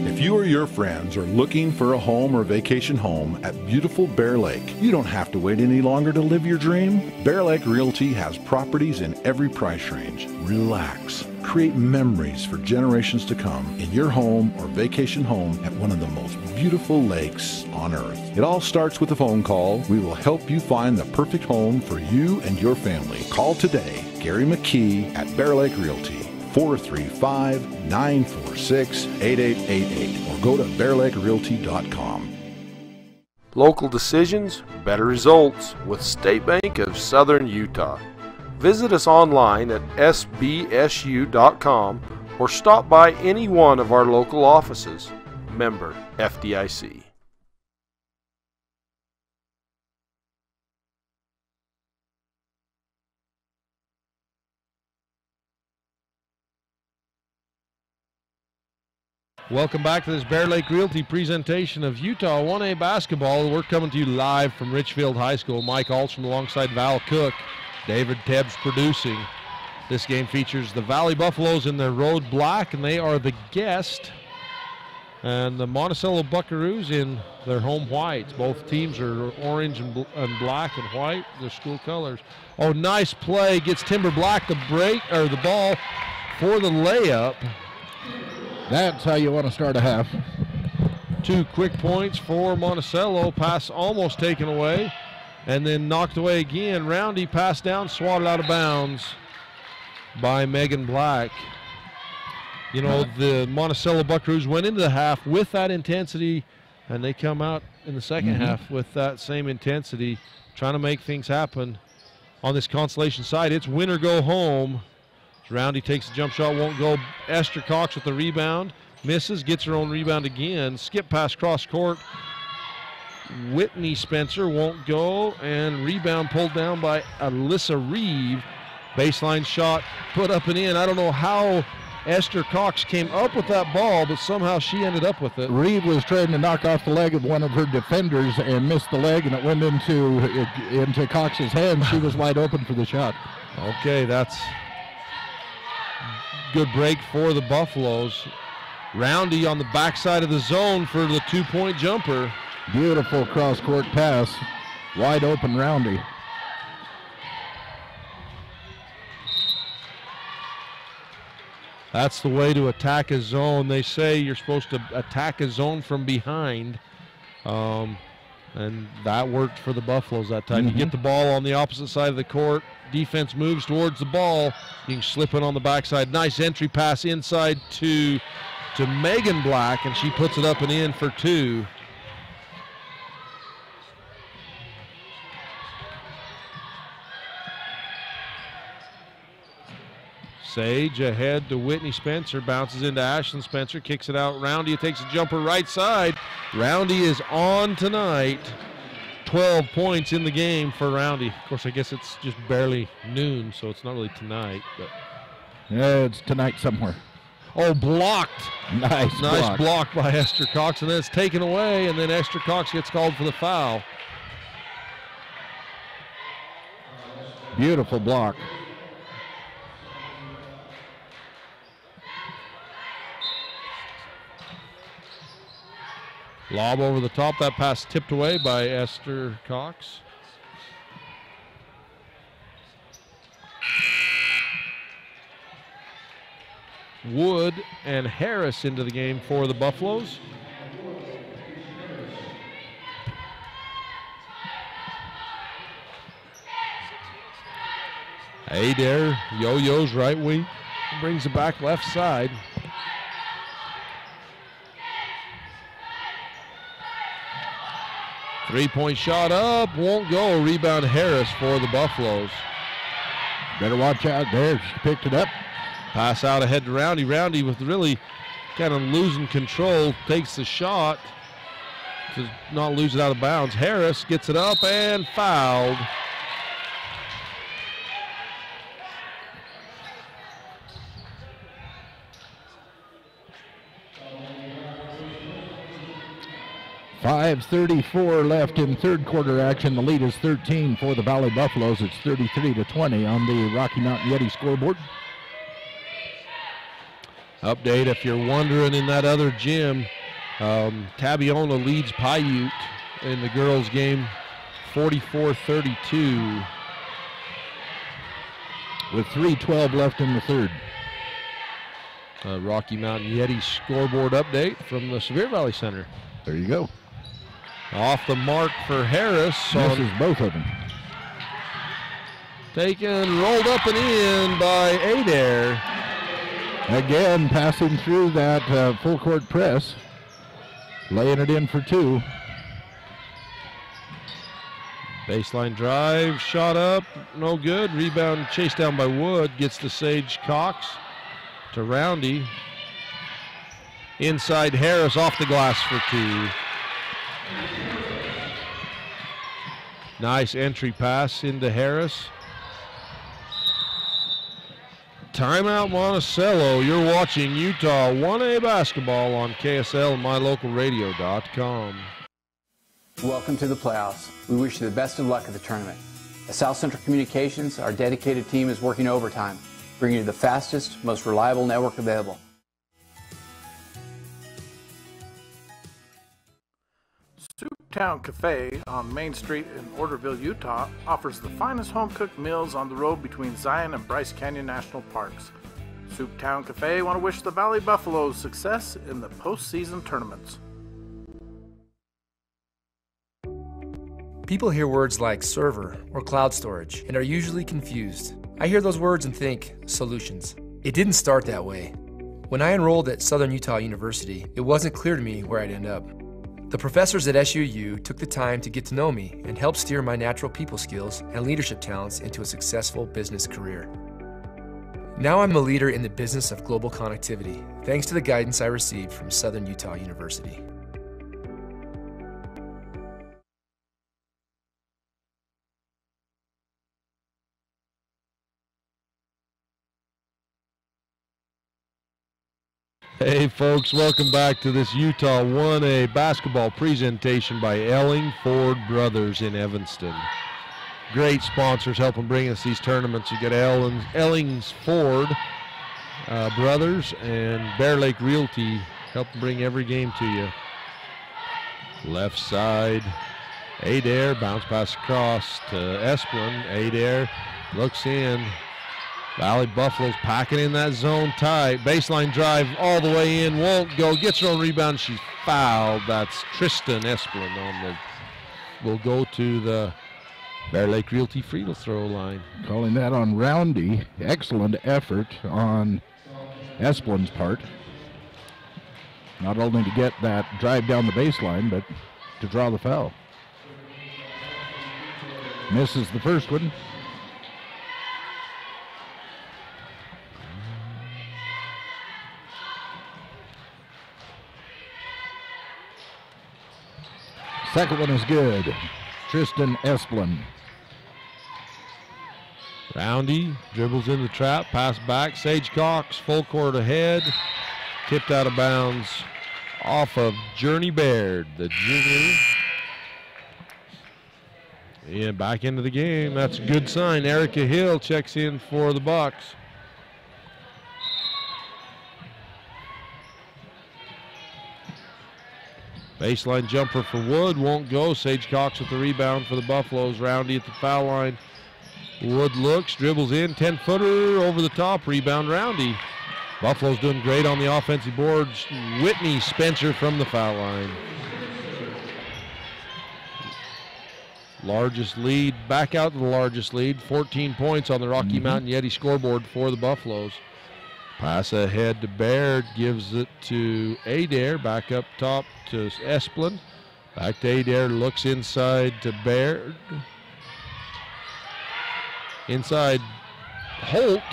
If you or your friends are looking for a home or vacation home at beautiful Bear Lake, you don't have to wait any longer to live your dream. Bear Lake Realty has properties in every price range. Relax. Create memories for generations to come in your home or vacation home at one of the most beautiful lakes on earth. It all starts with a phone call. We will help you find the perfect home for you and your family. Call today, Gary McKee at Bear Lake Realty. 435-946-8888 or go to bearlakerealty.com. Local decisions, better results with State Bank of Southern Utah. Visit us online at sbsu.com or stop by any one of our local offices. Member FDIC. Welcome back to this Bear Lake Realty presentation of Utah 1A basketball. We're coming to you live from Richfield High School. Mike Alstrom alongside Val Cook. David Tebbs producing. This game features the Valley Buffaloes in their road black, and they are the guest. And the Monticello Buckaroos in their home whites. Both teams are orange and black and white, their school colors. Oh, nice play. Gets Timber Black the ball for the layup. That's how you want to start a half. 2 quick points for Monticello. Pass almost taken away and then knocked away again. Roundy passed down, swatted out of bounds by Megan Black. You know, the Monticello Buckaroos went into the half with that intensity, and they come out in the second half with that same intensity, trying to make things happen on this Consolation side. It's win or go home. Roundy takes a jump shot, won't go. Esther Cox with the rebound, misses, gets her own rebound again. Skip pass cross court. Whitney Spencer won't go, and rebound pulled down by Alyssa Reeve. Baseline shot put up and in. I don't know how Esther Cox came up with that ball, but somehow she ended up with it. Reeve was trying to knock off the leg of one of her defenders and missed the leg, and it went into Cox's hand. She was wide open for the shot. Okay, that's good break for the Buffaloes. Roundy on the backside of the zone for the 2-point jumper. Beautiful cross-court pass. Wide open Roundy. That's the way to attack a zone. They say you're supposed to attack a zone from behind. And that worked for the Buffaloes that time. You get the ball on the opposite side of the court. Defense moves towards the ball. You can slip it on the backside. Nice entry pass inside to Megan Black, and she puts it up and in for 2. Sage ahead to Whitney Spencer, bounces into Ashlyn Spencer, kicks it out. Roundy takes a jumper right side. Roundy is on tonight. 12 points in the game for Roundy. Of course, I guess it's just barely noon, so it's not really tonight. But yeah, it's tonight somewhere. Oh, blocked. Nice block by Esther Cox, and then it's taken away, and then Esther Cox gets called for the foul. Beautiful block. Lob over the top. That pass tipped away by Esther Cox. Wood and Harris into the game for the Buffaloes. Adair yo-yos right wing. Brings it back left side. Three-point shot up, won't go. Rebound Harris for the Buffaloes. Better watch out there. She picked it up. Pass out ahead to Roundy. Roundy with really kind of losing control, takes the shot to not lose it out of bounds. Harris gets it up and fouled. 5:34 left in third quarter action. The lead is 13 for the Valley Buffaloes. It's 33-20 on the Rocky Mountain Yeti scoreboard. Update, if you're wondering, in that other gym, Tabiona leads Paiute in the girls' game 44-32. With 3:12 left in the third. Rocky Mountain Yeti scoreboard update from the Sevier Valley Center. There you go. Off the mark for Harris. Misses both of them. Taken, rolled up and in by Adair. Again, passing through that full court press. Laying it in for two. Baseline drive, shot up, no good. Rebound chased down by Wood, gets to Sage Cox, to Roundy. Inside Harris, off the glass for two. Nice entry pass into Harris. Timeout Monticello. You're watching Utah 1A basketball on KSL and mylocalradio.com. Welcome to the playoffs. We wish you the best of luck at the tournament. At South Central Communications, our dedicated team is working overtime, bringing you the fastest, most reliable network available. Souptown Cafe on Main Street in Orderville, Utah offers the finest home-cooked meals on the road between Zion and Bryce Canyon National Parks. Souptown Cafe want to wish the Valley Buffaloes success in the postseason tournaments. People hear words like server or cloud storage and are usually confused. I hear those words and think solutions. It didn't start that way. When I enrolled at Southern Utah University, it wasn't clear to me where I'd end up. The professors at SUU took the time to get to know me and help steer my natural people skills and leadership talents into a successful business career. Now I'm a leader in the business of global connectivity, thanks to the guidance I received from Southern Utah University. Hey folks, welcome back to this Utah 1A basketball presentation by Elling Ford Brothers in Evanston. Great sponsors helping bring us these tournaments. You got Ellings Ford Brothers and Bear Lake Realty helping bring every game to you. Left side, Adair, bounce pass across to Esplin. Adair looks in. Valley Buffaloes packing in that zone tight. Baseline drive all the way in, won't go. Gets her own rebound. She's fouled. That's Tristan Esplin will go to the Bear Lake Realty free throw line. Calling that on Roundy. Excellent effort on Esplin's part. Not only to get that drive down the baseline, but to draw the foul. Misses the first one. Second one is good. Tristan Esplin. Roundy dribbles in the trap, pass back. Sage Cox, full court ahead. Tipped out of bounds off of Journey Baird, the junior. And back into the game. That's a good sign. Erica Hill checks in for the Bucks. Baseline jumper for Wood, won't go. Sage Cox with the rebound for the Buffaloes. Roundy at the foul line. Wood looks, dribbles in, 10-footer over the top, rebound Roundy. Buffaloes doing great on the offensive boards. Whitney Spencer from the foul line. Largest lead, back out to the largest lead. 14 points on the Rocky Mountain Yeti scoreboard for the Buffaloes. Pass ahead to Baird, gives it to Adair, back up top to Esplin. Back to Adair, looks inside to Baird. Inside Holt,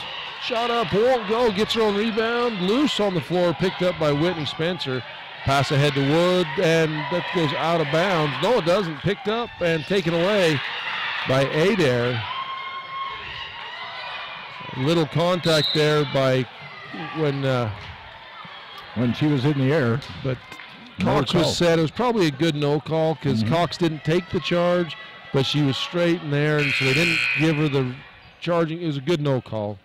shot up, won't go, gets her own rebound. Loose on the floor, picked up by Whitney Spencer. Pass ahead to Wood, and that goes out of bounds. No, it doesn't, picked up and taken away by Adair. Little contact there by when she was in the air, but Cox was set. It was probably a good no call because Cox didn't take the charge, but she was straight in there, and so they didn't give her the charging. It was a good no call.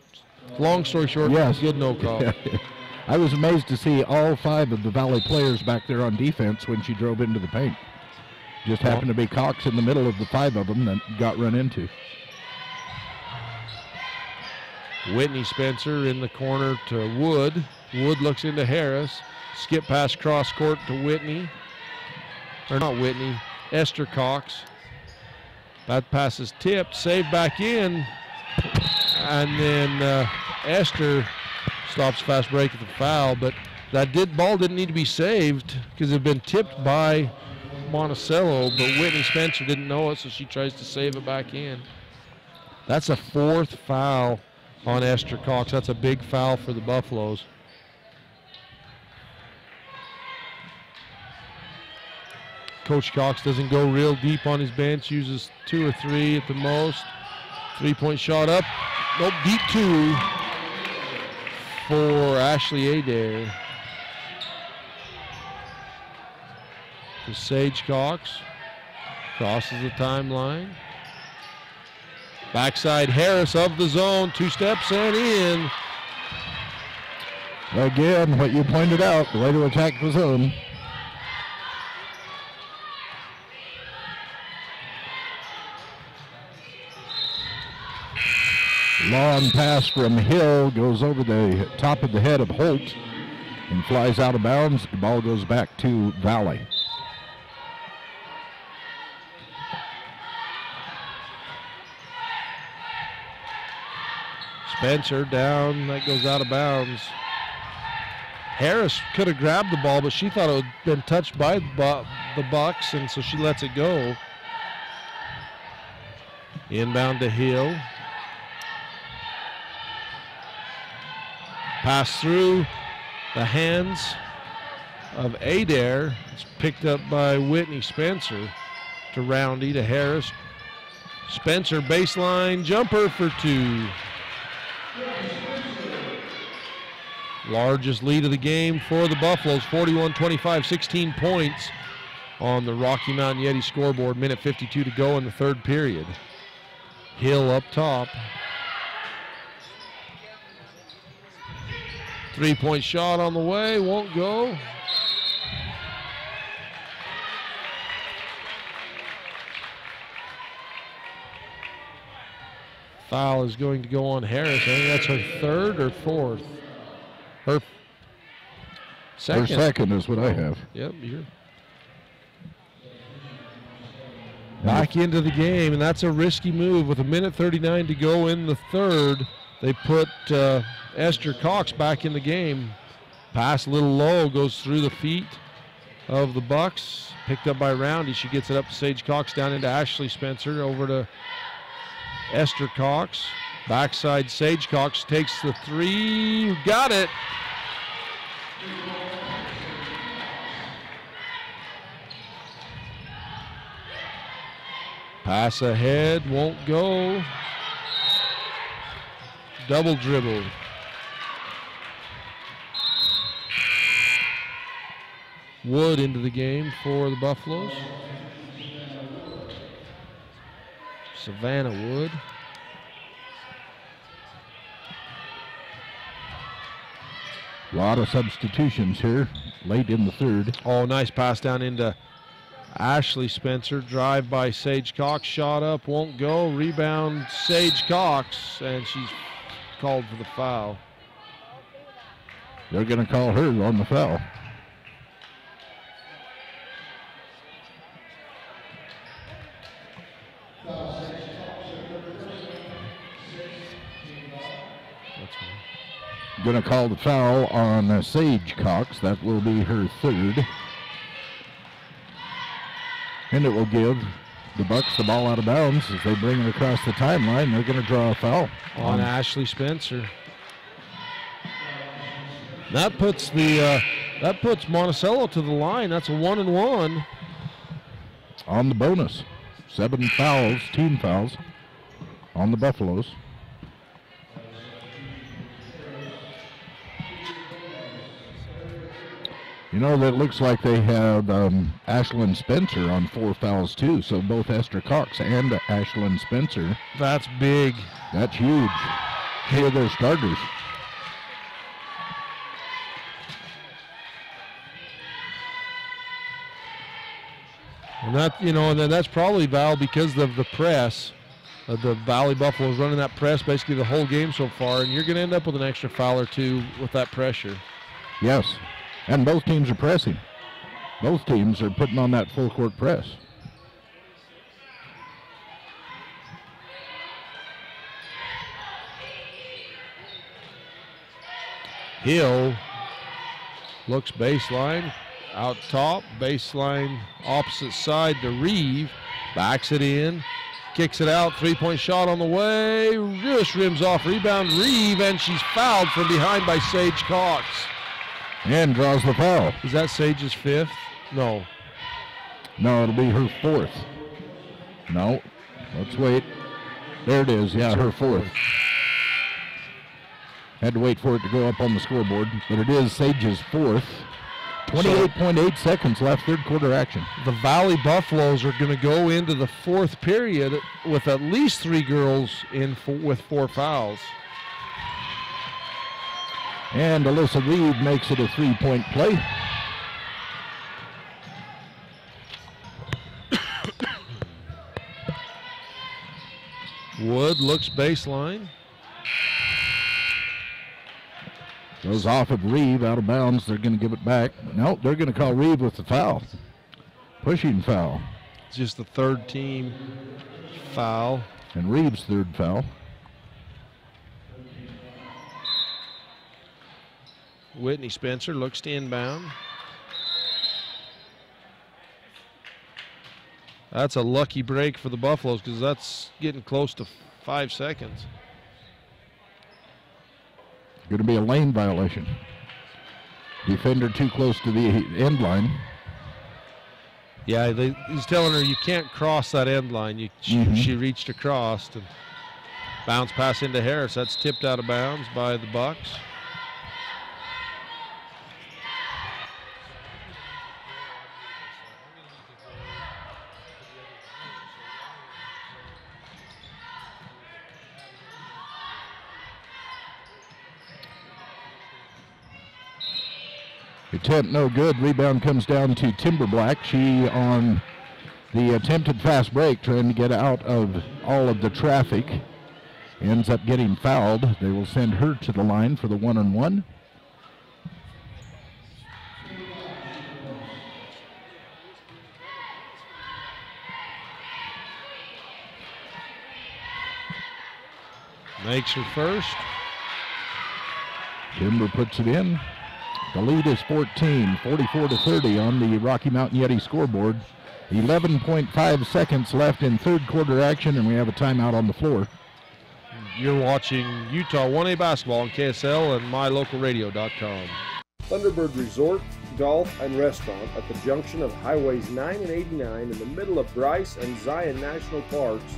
Long story short, yes. Good no call. I was amazed to see all 5 of the Valley players back there on defense when she drove into the paint. Just happened to be Cox in the middle of the 5 of them that got run into. Whitney Spencer in the corner to Wood. Wood looks into Harris. Skip pass cross court to Whitney. Or not Whitney, Esther Cox. That pass is tipped, saved back in. And then Esther stops fast break at the foul, but that ball didn't need to be saved because it had been tipped by Monticello, but Whitney Spencer didn't know it, so she tries to save it back in. That's a 4th foul on Esther Cox. That's a big foul for the Buffaloes. Coach Cox doesn't go real deep on his bench, uses 2 or 3 at the most. 3-point shot up. Nope, deep 2 for Ashley Adair. To Sage Cox. Crosses the timeline. Backside Harris of the zone. 2 steps and in. Again, what you pointed out, the way to attack the zone. Long pass from Hill goes over the top of the head of Holt and flies out of bounds. The ball goes back to Valley. Spencer down, that goes out of bounds. Harris could have grabbed the ball, but she thought it had been touched by the Bucks, and so she lets it go. Inbound to Hill. Pass through the hands of Adair. It's picked up by Whitney Spencer to Roundy to Harris. Spencer baseline jumper for 2. Largest lead of the game for the Buffaloes, 41-25, 16 points on the Rocky Mountain Yeti scoreboard. Minute 52 to go in the 3rd period. Hill up top. 3-point shot on the way, won't go. Foul is going to go on Harris. I think that's her 3rd or 4th. Her second. Her second is what I have. Yep, you're back into the game, and that's a risky move. With 1:39 to go in the 3rd, they put Esther Cox back in the game. Pass a little low, goes through the feet of the Bucks. Picked up by Roundy. She gets it up to Sage Cox, down into Ashley Spencer, over to Esther Cox. Backside Sage Cox takes the 3. Got it. Pass ahead, won't go. Double dribble. Wood into the game for the Buffaloes. Savannah Wood. A lot of substitutions here late in the 3rd. Oh, nice pass down into Ashley Spencer. Drive by Sage Cox. Shot up, won't go. Rebound Sage Cox, and she's called for the foul. They're going to call her on the foul. Going to call the foul on Sage Cox. That will be her 3rd. And it will give the Bucks the ball out of bounds as they bring it across the timeline. They're going to draw a foul on Ashley Spencer. That puts Monticello to the line. That's a 1-and-1 on the bonus. 7 fouls, team fouls on the Buffaloes. You know, that looks like they have Ashlyn Spencer on 4 fouls too, so both Esther Cox and Ashlyn Spencer. That's big. That's huge. Here are their starters. And that, you know, and then that's probably, Val, because of the press. The Valley Buffaloes running that press basically the whole game so far, and you're going to end up with an extra foul or two with that pressure. Yes, and both teams are pressing. Both teams are putting on that full court press. Hill looks baseline, out top, baseline opposite side to Reeve, backs it in, kicks it out, three-point shot on the way, just rims off, rebound Reeve, and she's fouled from behind by Sage Cox. And draws the foul. Is that Sage's fifth? No. No, it'll be her fourth. No, let's wait. There it is, yeah, her fourth. Had to wait for it to go up on the scoreboard, but it is Sage's fourth. 28.8 seconds left, third quarter action. The Valley Buffaloes are going to go into the fourth period with at least 3 girls in with 4 fouls. And Alyssa Reed makes it a 3-point play. Wood looks baseline. Goes off of Reeve, out of bounds. They're going to give it back. No, they're going to call Reeve with the foul. Pushing foul. It's just the third team foul. And Reeve's third foul. Whitney Spencer looks to inbound. That's a lucky break for the Buffaloes because that's getting close to 5 seconds. Going to be a lane violation. Defender too close to the end line. Yeah, he's telling her you can't cross that end line. She reached across and bounce pass into Harris. That's tipped out of bounds by the Bucks. Attempt no good. Rebound comes down to Timber Black. She on the attempted fast break trying to get out of all of the traffic. Ends up getting fouled. They will send her to the line for the 1-on-1. Makes her first. Timber puts it in. The lead is 14, 44-30 on the Rocky Mountain Yeti scoreboard. 11.5 seconds left in third quarter action, and we have a timeout on the floor. You're watching Utah 1A basketball on KSL and mylocalradio.com. Thunderbird Resort, Golf, and Restaurant at the junction of Highways 9 and 89 in the middle of Bryce and Zion National Parks.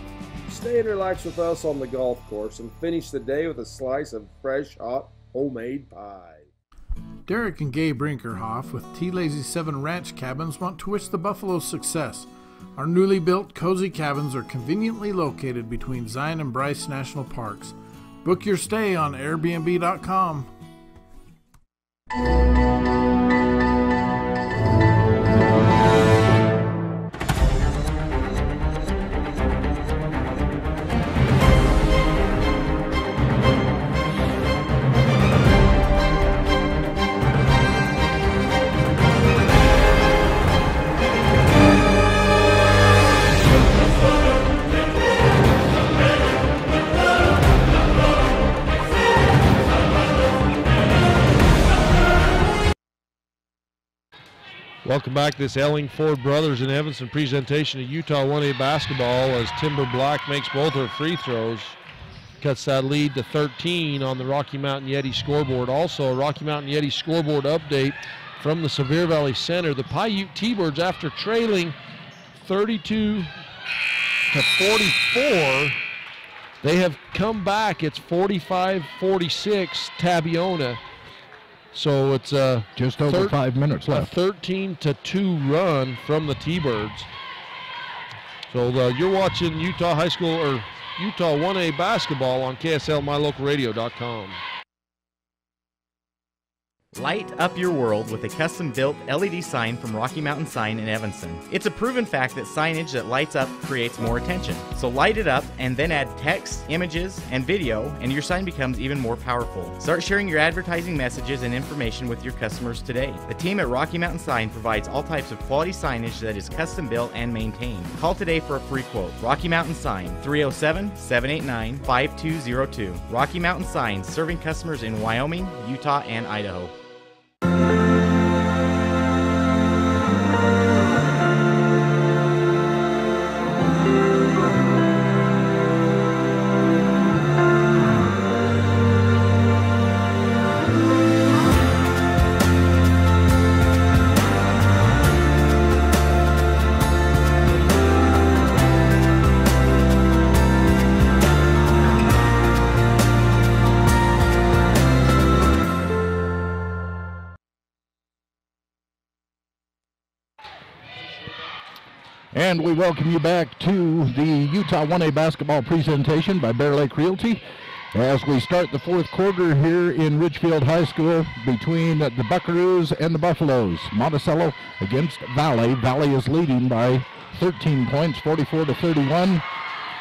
Stay and relax with us on the golf course and finish the day with a slice of fresh, hot, homemade pie. Derek and Gay Brinkerhoff with T Lazy 7 Ranch Cabins want to wish the Buffaloes success. Our newly built cozy cabins are conveniently located between Zion and Bryce National Parks. Book your stay on Airbnb.com. Welcome back to this Elling Ford Brothers and Evanston presentation of Utah 1A basketball as Timber Black makes both her free throws. Cuts that lead to 13 on the Rocky Mountain Yeti scoreboard. Also a Rocky Mountain Yeti scoreboard update from the Sevier Valley Center. The Paiute T-Birds, after trailing 32-44, they have come back. It's 45-46 Tabiona. So it's just over 5 minutes left. A 13-2 run from the T-Birds. So you're watching Utah High School or Utah 1A basketball on KSLMyLocalRadio.com. Light up your world with a custom-built LED sign from Rocky Mountain Sign in Evanston. It's a proven fact that signage that lights up creates more attention. So light it up and then add text, images, and video, and your sign becomes even more powerful. Start sharing your advertising messages and information with your customers today. The team at Rocky Mountain Sign provides all types of quality signage that is custom-built and maintained. Call today for a free quote. Rocky Mountain Sign, 307-789-5202. Rocky Mountain Sign, serving customers in Wyoming, Utah, and Idaho. And we welcome you back to the Utah 1A basketball presentation by Bear Lake Realty as we start the fourth quarter here in Ridgefield High School between the Buckaroos and the Buffaloes. Monticello against Valley. Valley is leading by 13 points, 44-31.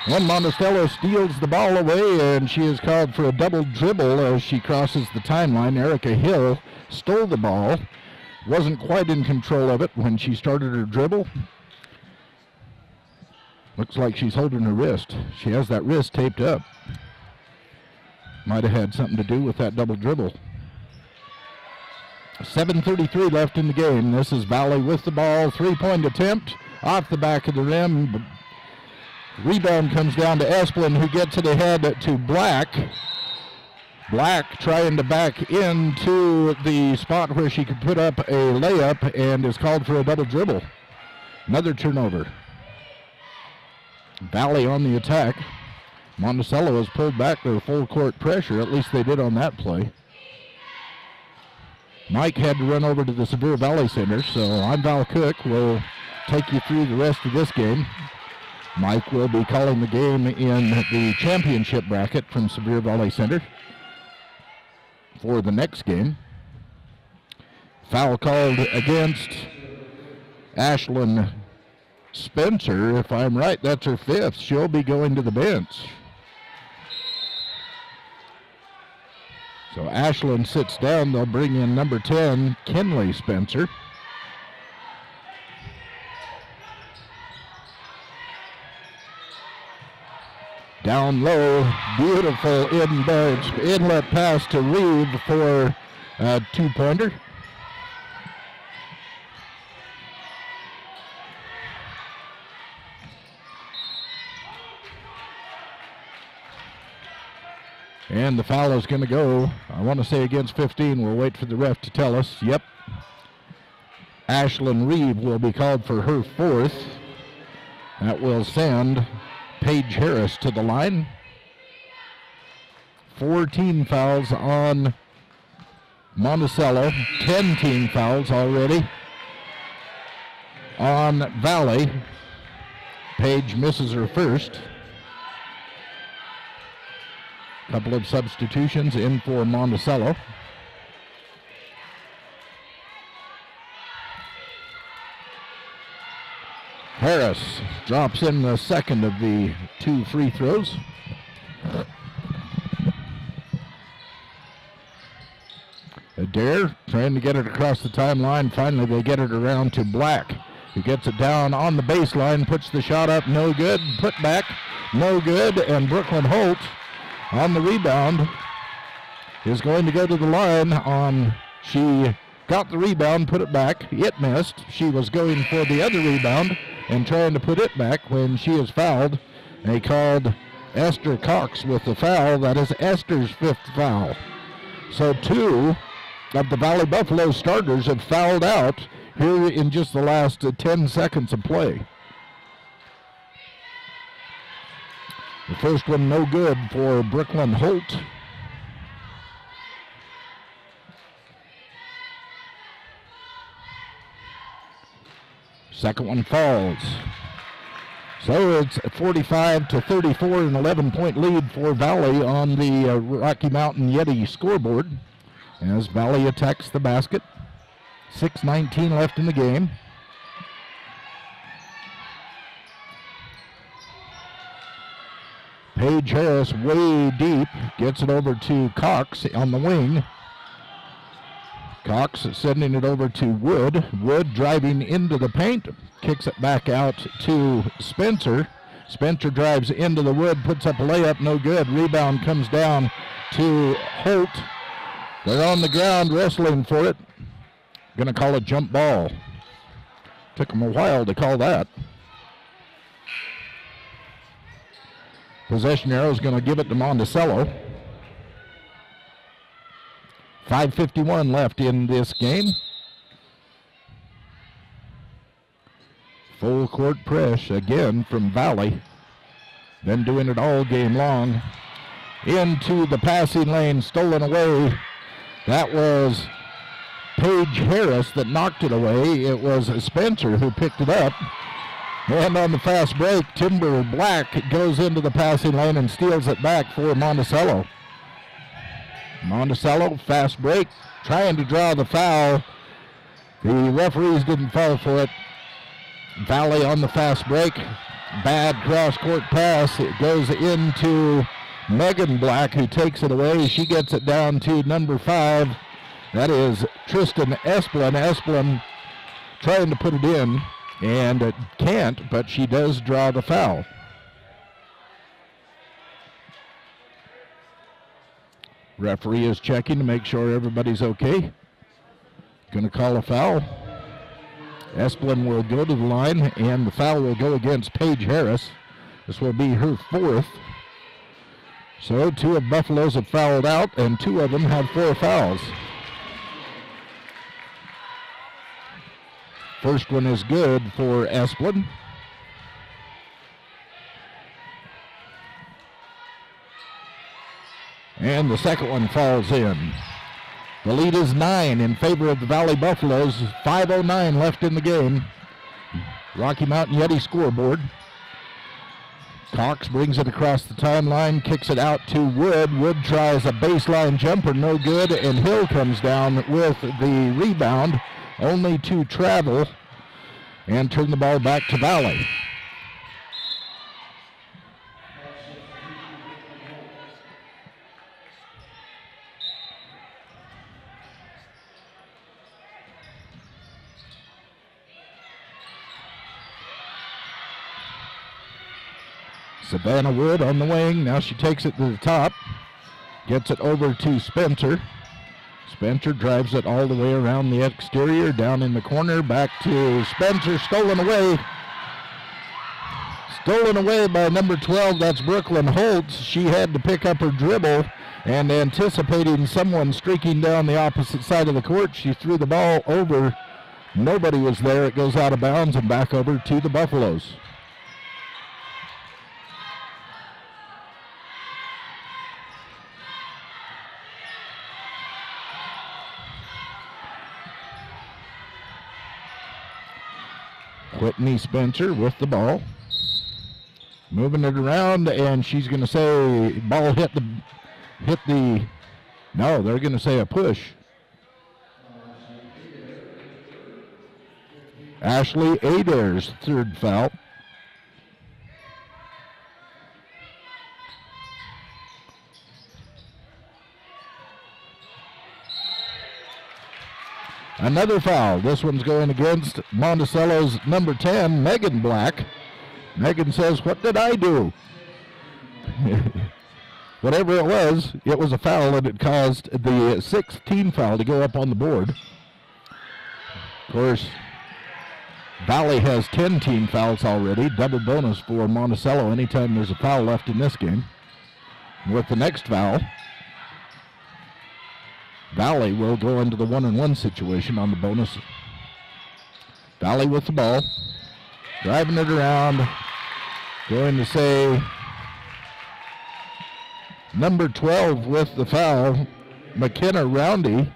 And Monticello steals the ball away, and she is called for a double dribble as she crosses the timeline. Erica Hill stole the ball, wasn't quite in control of it when she started her dribble. Looks like she's holding her wrist. She has that wrist taped up. Might have had something to do with that double dribble. 7:33 left in the game. This is Valley with the ball. Three-point attempt off the back of the rim. Rebound comes down to Esplin, who gets it ahead to Black. Black trying to back into the spot where she could put up a layup and is called for a double dribble. Another turnover. Valley on the attack. Monticello has pulled back their full court pressure. At least they did on that play. Mike had to run over to the Sevier Valley Center, so I'm Val Cook. We'll take you through the rest of this game. Mike will be calling the game in the championship bracket from Sevier Valley Center for the next game. Foul called against Ashlyn Spencer. If I'm right, that's her fifth. She'll be going to the bench. So Ashlyn sits down. They'll bring in number 10, Kinley Spencer. Down low, beautiful inlet pass to Reeve for a two-pointer. And the foul is going to go, I want to say against 15. We'll wait for the ref to tell us. Yep. Ashlyn Reeve will be called for her fourth. That will send Paige Harris to the line. 14 fouls on Monticello. 10 team fouls already on Valley. Paige misses her first. Couple of substitutions in for Monticello. Harris drops in the second of the two free throws. Adair trying to get it across the timeline. Finally, they get it around to Black, who gets it down on the baseline, puts the shot up, no good. Put back, no good. And Brooklyn Holt on the rebound is going to go to the line on, she got the rebound, put it back, it missed. She was going for the other rebound and trying to put it back when she is fouled. They called Esther Cox with the foul. That is Esther's fifth foul. So two of the Valley Buffalo starters have fouled out here in just the last 10 seconds of play. The first one no good for Brooklyn Holt. Second one falls. So it's 45-34, an 11-point lead for Valley on the Rocky Mountain Yeti scoreboard as Valley attacks the basket. 6:19 left in the game. Paige Harris way deep, gets it over to Cox on the wing. Cox sending it over to Wood. Wood driving into the paint, kicks it back out to Spencer. Spencer drives into the Wood, puts up a layup, no good. Rebound comes down to Holt. They're on the ground wrestling for it. Going to call a jump ball. Took them a while to call that. Possession arrow is going to give it to Monticello. 5:51 left in this game. Full court press again from Valley. Been doing it all game long. Into the passing lane, stolen away. That was Paige Harris that knocked it away. It was Spencer who picked it up. And on the fast break, Timber Black goes into the passing lane and steals it back for Monticello. Monticello, fast break, trying to draw the foul. The referees didn't fall for it. Valley on the fast break. Bad cross-court pass. It goes into Megan Black, who takes it away. She gets it down to number 5. That is Tristan Esplin. Esplin trying to put it in and can't, but she does draw the foul. Referee is checking to make sure everybody's okay. Going to call a foul. Esplin will go to the line, and the foul will go against Paige Harris. This will be her 4th. So 2 of Buffalo's have fouled out, and 2 of them have 4 fouls. First one is good for Esplin. And the second one falls in. The lead is 9 in favor of the Valley Buffaloes. 5:09 left in the game. Rocky Mountain Yeti scoreboard. Cox brings it across the timeline, kicks it out to Wood. Wood tries a baseline jumper, no good, and Hill comes down with the rebound, only to travel and turn the ball back to Valley. Savannah Wood on the wing. Now she takes it to the top. Gets it over to Spencer. Spencer drives it all the way around the exterior, down in the corner, back to Spencer, stolen away. Stolen away by number 12, that's Brooklyn Holtz. She had to pick up her dribble, and anticipating someone streaking down the opposite side of the court, she threw the ball over. Nobody was there. It goes out of bounds and back over to the Buffaloes. Whitney Spencer with the ball. Moving it around, and she's going to say ball hit the, no, they're going to say a push. Ashley Adair's 3rd foul. Another foul. This one's going against Monticello's number 10, Megan Black. Megan says, "What did I do?" Whatever it was a foul, and it caused the 6th team foul to go up on the board. Of course, Valley has 10 team fouls already. Double bonus for Monticello anytime there's a foul left in this game. With the next foul, Valley will go into the 1-on-1 situation on the bonus. Valley with the ball, driving it around, going to say number 12 with the foul, McKenna Roundy,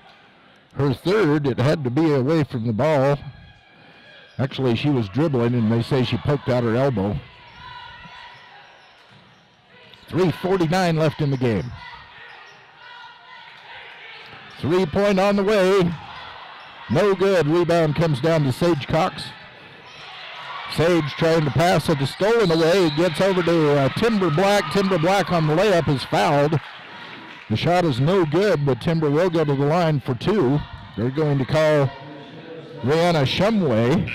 her 3rd. It had to be away from the ball. Actually, she was dribbling, and they say she poked out her elbow. 3:49 left in the game. 3-point on the way. No good. Rebound comes down to Sage Cox. Sage trying to pass it, is stolen away. It gets over to Timber Black. Timber Black on the layup is fouled. The shot is no good, but Timber will go to the line for two. They're going to call Rihanna Shumway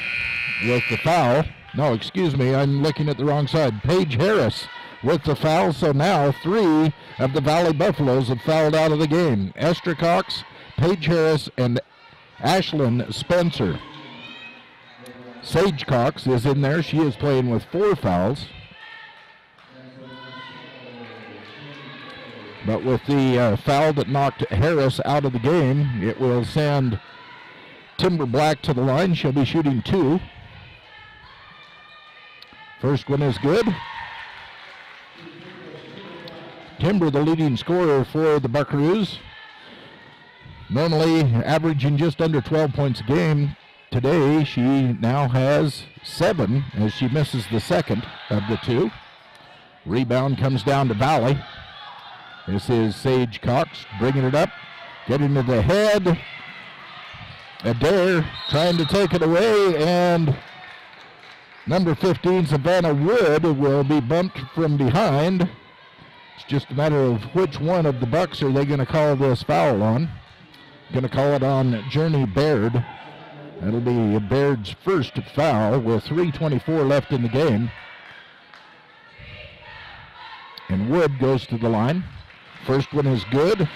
with the foul. No, excuse me, I'm looking at the wrong side. Paige Harris with the foul, so now 3 of the Valley Buffaloes have fouled out of the game. Esther Cox, Paige Harris, and Ashlyn Spencer. Sage Cox is in there. She is playing with 4 fouls. But with the foul that knocked Harris out of the game, it will send Timber Black to the line. She'll be shooting 2. First one is good. Timber, the leading scorer for the Buckaroos. Normally averaging just under 12 points a game. Today, she now has 7 as she misses the second of the 2. Rebound comes down to Valley. This is Sage Cox bringing it up, getting to the head. Adair trying to take it away, and number 15, Savannah Wood, will be bumped from behind. It's just a matter of which one of the Bucks are they going to call this foul on. Going to call it on Journey Baird. That'll be Baird's first foul with 3:24 left in the game. And Wood goes to the line. First one is good.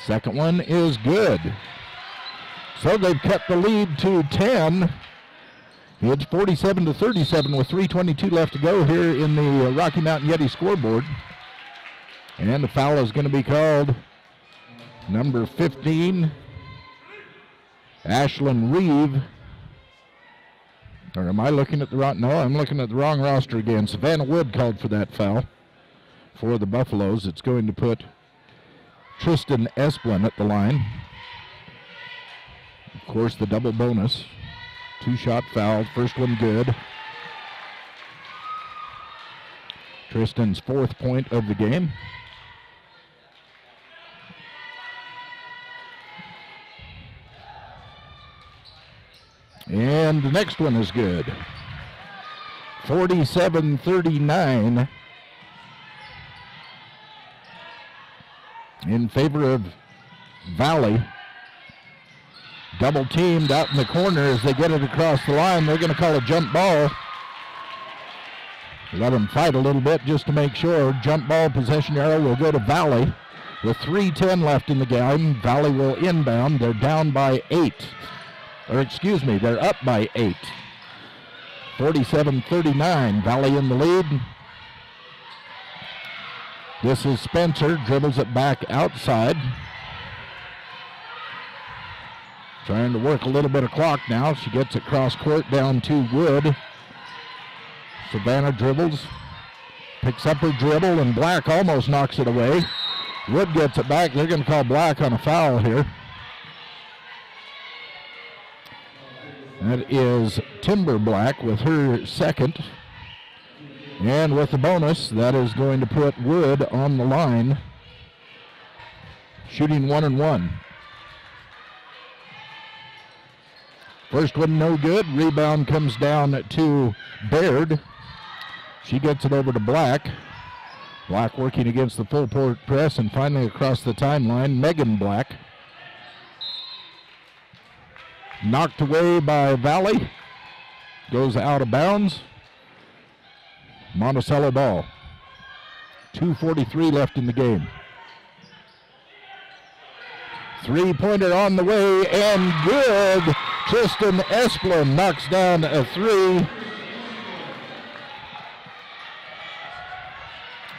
Second one is good. So they've cut the lead to 10. It's 47-37 with 3:22 left to go here in the Rocky Mountain Yeti scoreboard. And the foul is going to be called. Number 15, Ashlyn Reeve. Or am I looking at the wrong? No, I'm looking at the wrong roster again. Savannah Wood called for that foul for the Buffaloes. It's going to put Tristan Esplin at the line. Of course, the double bonus. 2-shot foul. First one good. Tristan's 4th point of the game. And the next one is good. 47-39 in favor of Valley. Double teamed out in the corner as they get it across the line. They're going to call a jump ball. Let them fight a little bit just to make sure. Jump ball possession arrow will go to Valley. With 3:10 left in the game, Valley will inbound. They're down by 8. Or excuse me, they're up by 8. 47-39, Valley in the lead. This is Spencer, dribbles it back outside. Trying to work a little bit of clock now. She gets it cross court down to Wood. Savannah dribbles, picks up her dribble, and Black almost knocks it away. Wood gets it back. They're going to call Black on a foul here. That is Timber Black with her second. And with the bonus, that is going to put Wood on the line, shooting 1-1. First one no good. Rebound comes down to Baird. She gets it over to Black. Black working against the full court press, and finally across the timeline, Megan Black. Knocked away by Valley. Goes out of bounds. Monticello ball. 2:43 left in the game. 3-pointer on the way, and good. Tristan Esplin knocks down a 3.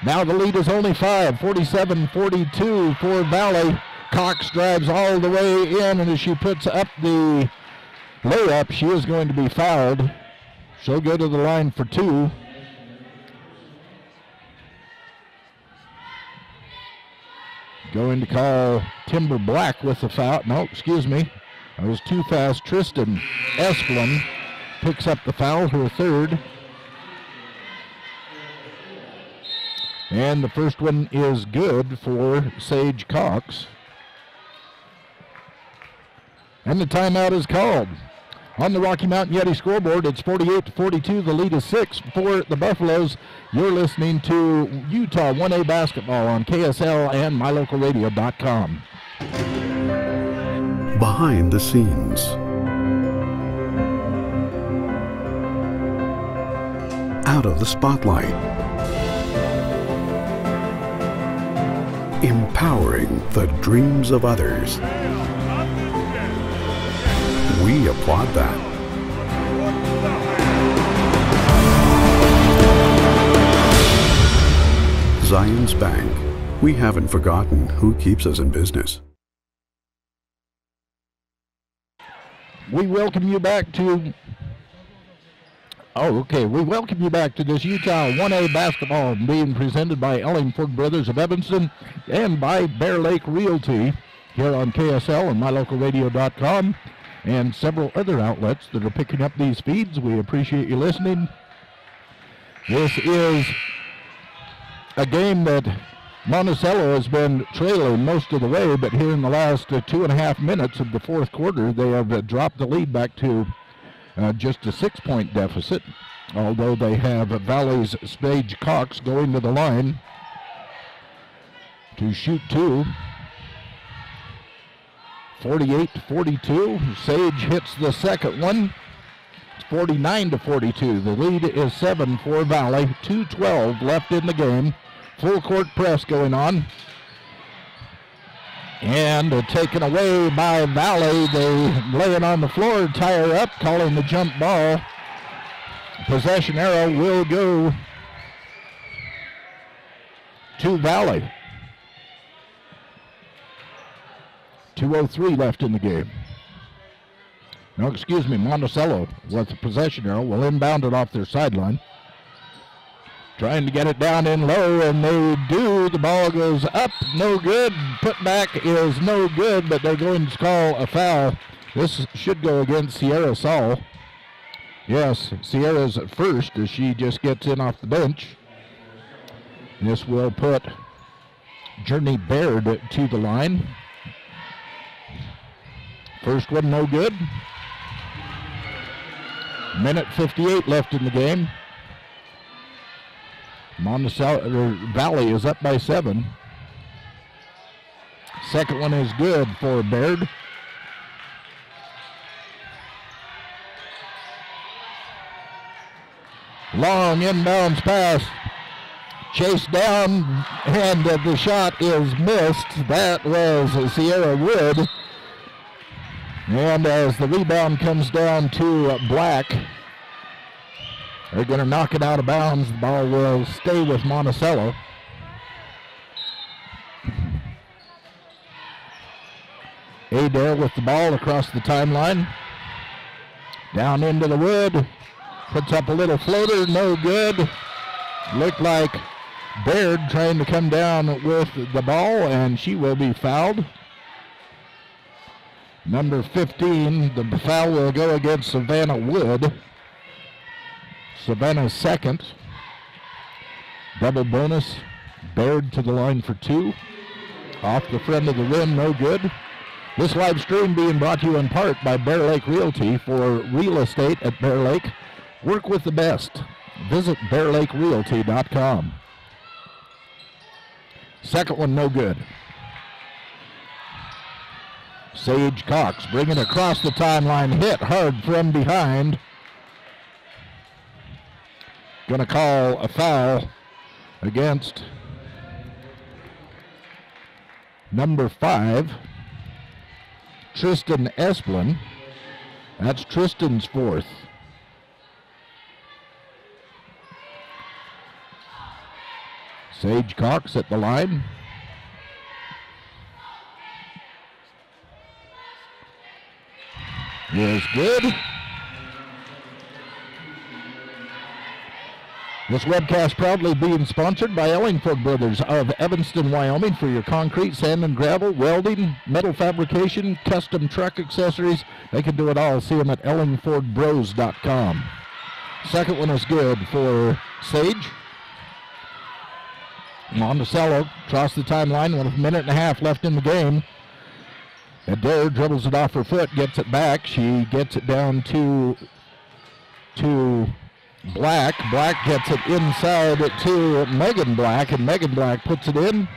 Now the lead is only 5, 47-42 for Valley. Cox drives all the way in, and as she puts up the layup, she is going to be fouled. She'll go to the line for 2. going to call Timber Black with the foul. No, excuse me. I was too fast. Tristan Esplin picks up the foul, her third. And the first one is good for Sage Cox. And the timeout is called. On the Rocky Mountain Yeti scoreboard, it's 48-42. The lead is 6 for the Buffaloes. You're listening to Utah 1A basketball on KSL and MyLocalRadio.com. Behind the scenes. Out of the spotlight. Empowering the dreams of others. We applaud that. Zions Bank. We haven't forgotten who keeps us in business. We welcome you back to we welcome you back to this Utah 1A basketball being presented by Ellingford Brothers of Evanston and by Bear Lake Realty here on KSL and MyLocalRadio.com and several other outlets that are picking up these feeds. We appreciate you listening. This is a game that Monticello has been trailing most of the way, but here in the last 2.5 minutes of the fourth quarter, they have dropped the lead back to just a 6-point deficit, although they have Valley's Sage Cox going to the line to shoot two. 48-42. Sage hits the second one. It's 49-42. The lead is 7 for Valley. 2:12 left in the game. Full court press going on. And taken away by Valley. They lay it on the floor, tie her up, calling the jump ball. Possession arrow will go to Valley. 2:03 left in the game. No, excuse me, Monticello with the possession arrow will inbound it off their sideline. Trying to get it down in low, and they do. The ball goes up, no good. Put back is no good, but they're going to call a foul. This should go against Sierra Saul. Yes, Sierra's at first as she just gets in off the bench. This will put Journey Baird to the line. First one no good. Minute 58 left in the game. Monticello Valley is up by 7. Second one is good for Baird. Long inbounds pass. Chased down, and the shot is missed. That was Sierra Wood. And as the rebound comes down to Black, they're going to knock it out of bounds. The ball will stay with Monticello. Adair with the ball across the timeline. Down into the wood. Puts up a little floater, no good. Looked like Baird trying to come down with the ball, and she will be fouled. Number 15, the foul will go against Savannah Wood. Savannah's second. Double bonus. Baird to the line for 2. Off the front of the rim, no good. This live stream being brought to you in part by Bear Lake Realty. For real estate at Bear Lake, work with the best. Visit BearLakeRealty.com. Second one, no good. Sage Cox bringing it across the timeline, hit hard from behind. Going to call a foul against number 5, Tristan Esplin. That's Tristan's 4th. Sage Cox at the line. Is good. This webcast proudly being sponsored by Ellingford Brothers of Evanston, Wyoming, for your concrete, sand and gravel, welding, metal fabrication, custom truck accessories. They can do it all. See them at ellingfordbros.com. Second one is good for Sage. Monticello across the timeline with a minute and a half left in the game. Adair dribbles it off her foot, gets it back. She gets it down to Black. Black gets it inside to Megan Black, and Megan Black puts it in.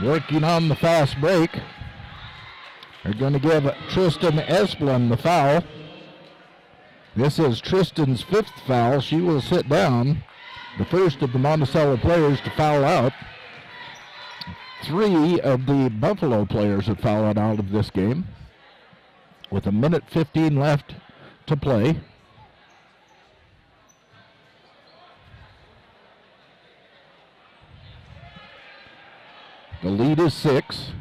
Working on the fast break. They're going to give Tristan Esplin the foul. This is Tristan's 5th foul. She will sit down. The first of the Monticello players to foul out. 3 of the Buffalo players have fouled out of this game with a minute 15 left to play. The lead is 6.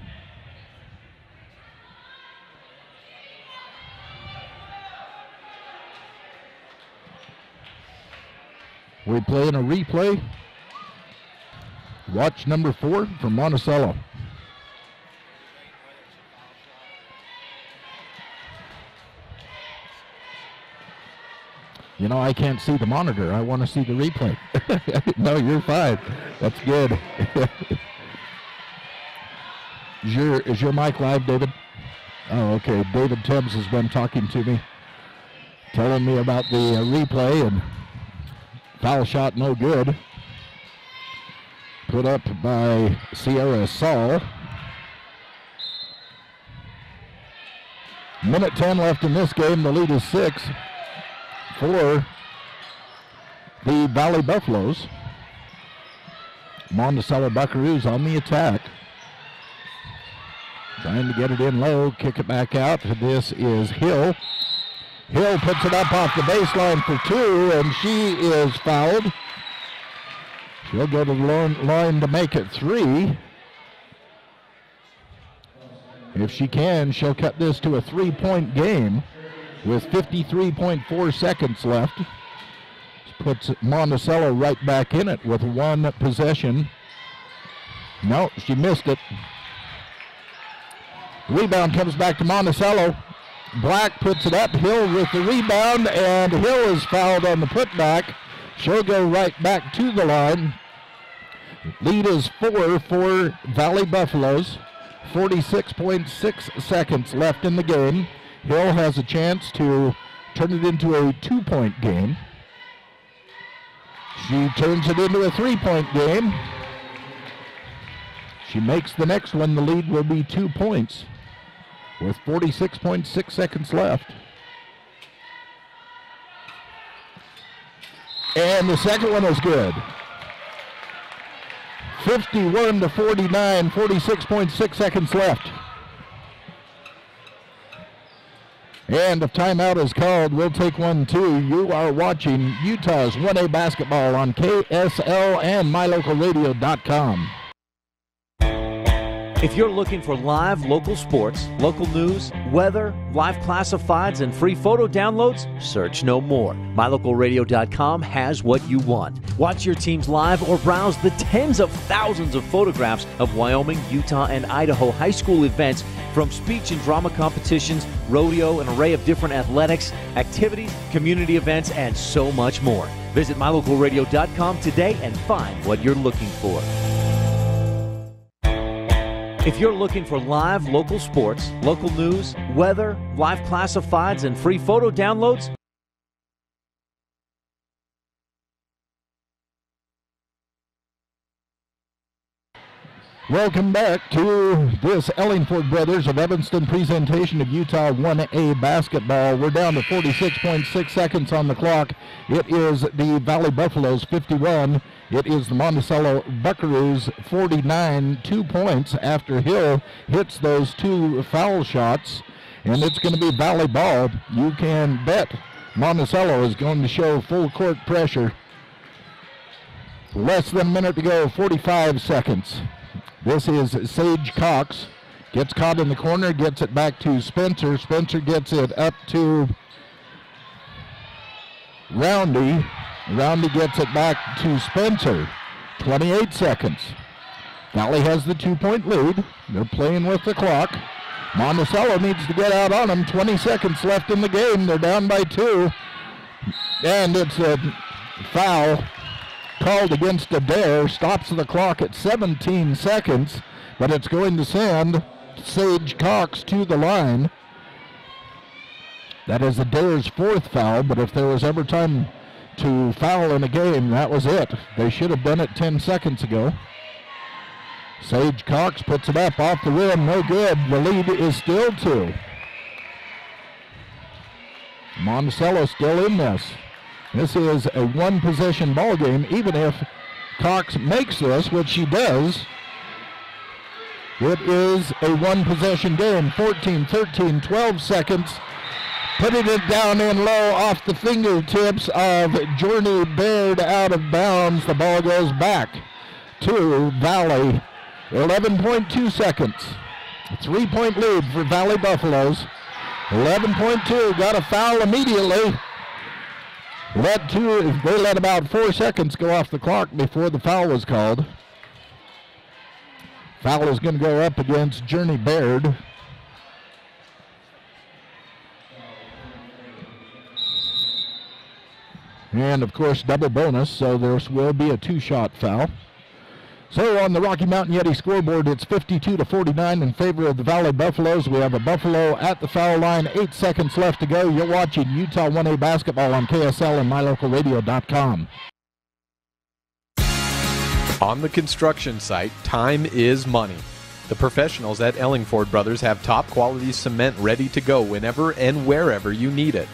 We're playing a replay. Watch number 4 from Monticello. You know, I can't see the monitor. I want to see the replay. No, you're fine. That's good. Is your mic live, David? Oh, okay. David Tibbs has been talking to me, telling me about the replay, and foul shot no good. Put up by Sierra Saul. Minute 10 left in this game. The lead is 6 for the Valley Buffaloes. Monticello Buckaroos on the attack. Trying to get it in low, kick it back out. This is Hill. Hill puts it up off the baseline for 2, and she is fouled. She'll go to the line to make it 3. If she can, she'll cut this to a 3-point game with 53.4 seconds left. Puts Monticello right back in it with 1 possession. No, she missed it. Rebound comes back to Monticello. Black puts it up. Hill with the rebound, and Hill is fouled on the putback. She'll go right back to the line. Lead is 4 for Valley Buffaloes. 46.6 seconds left in the game. Hill has a chance to turn it into a 2-point game. She turns it into a 3-point game. She makes the next one. The lead will be 2 points with 46.6 seconds left. And the second one is good. 51-49, 46.6 seconds left. And if timeout is called, we'll take one too. You are watching Utah's 1A basketball on KSL and MyLocalRadio.com. If you're looking for live local sports, local news, weather, live classifieds, and free photo downloads, search no more. MyLocalRadio.com has what you want. Watch your teams live or browse the tens of thousands of photographs of Wyoming, Utah, and Idaho high school events, from speech and drama competitions, rodeo, an array of different athletics, activities, community events, and so much more. Visit MyLocalRadio.com today and find what you're looking for. If you're looking for live local sports, local news, weather, live classifieds, and free photo downloads, welcome back to this Ellingford Brothers of Evanston presentation of Utah 1A basketball. We're down to 46.6 seconds on the clock. It is the Valley Buffaloes 51. It is the Monticello Buckaroos 49, 2 points after Hill hits those 2 foul shots. And it's going to be Valley ball. You can bet Monticello is going to show full court pressure. Less than a minute to go, 45 seconds. This is Sage Cox Gets caught in the corner, gets it back to Spencer. Spencer gets it up to Roundy. Roundy gets it back to Spencer. 28 seconds. Valley has the 2-point lead. They're playing with the clock. Monticello needs to get out on them. 20 seconds left in the game. They're down by 2. And it's a foul called against Adair. Stops the clock at 17 seconds. But it's going to send Sage Cox to the line. That is Adair's 4th foul. But if there was ever time to foul in a game, that was it. They should have done it 10 seconds ago. Sage Cox puts it up off the rim, no good. The lead is still 2. Monticello still in this. This is a 1-possession ball game. Even if Cox makes this, which she does, it is a 1-possession game. 14, 13, 12 seconds. Putting it down in low off the fingertips of Journey Baird out of bounds. The ball goes back to Valley. 11.2 seconds. 3-point lead for Valley Buffaloes. 11.2. Got a foul immediately. They let about 4 seconds go off the clock before the foul was called. Foul is going to go up against Journey Baird. And, of course, double bonus, so there will be a 2-shot foul. So on the Rocky Mountain Yeti scoreboard, it's 52-49 in favor of the Valley Buffaloes. We have a Buffalo at the foul line. 8 seconds left to go. You're watching Utah 1A basketball on KSL and MyLocalRadio.com. On the construction site, time is money. The professionals at Ellingford Brothers have top quality cement ready to go whenever and wherever you need it.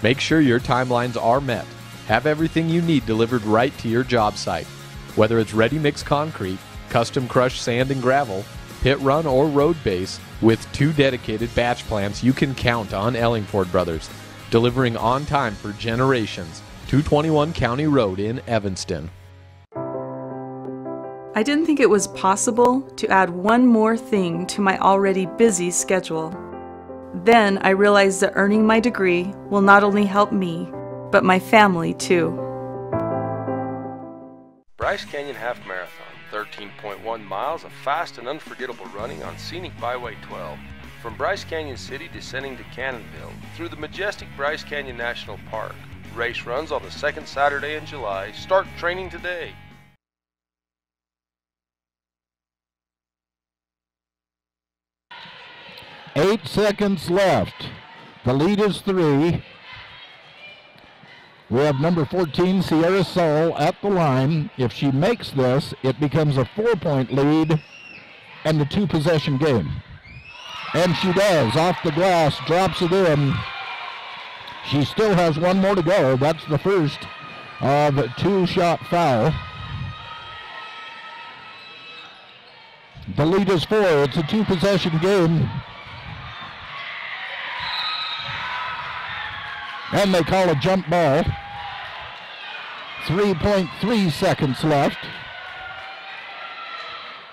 Make sure your timelines are met. Have everything you need delivered right to your job site. Whether it's ready-mix concrete, custom crushed sand and gravel, pit run or road base, with 2 dedicated batch plants, you can count on Ellingford Brothers, delivering on time for generations. 221 County Road in Evanston. I didn't think it was possible to add one more thing to my already busy schedule. Then I realized that earning my degree will not only help me, but my family too. Bryce Canyon Half Marathon, 13.1 miles of fast and unforgettable running on scenic Byway 12. From Bryce Canyon City descending to Cannonville, through the majestic Bryce Canyon National Park. Race runs on the 2nd Saturday in July. Start training today. Eight seconds left. The lead is 3. We have number 14, Sierra Soul, at the line. If she makes this, it becomes a 4-point lead and a 2-possession game. And she does. Off the glass, drops it in. She still has 1 more to go. That's the first of a 2-shot foul. The lead is 4. It's a 2-possession game. And they call a jump ball. 3.3 seconds left.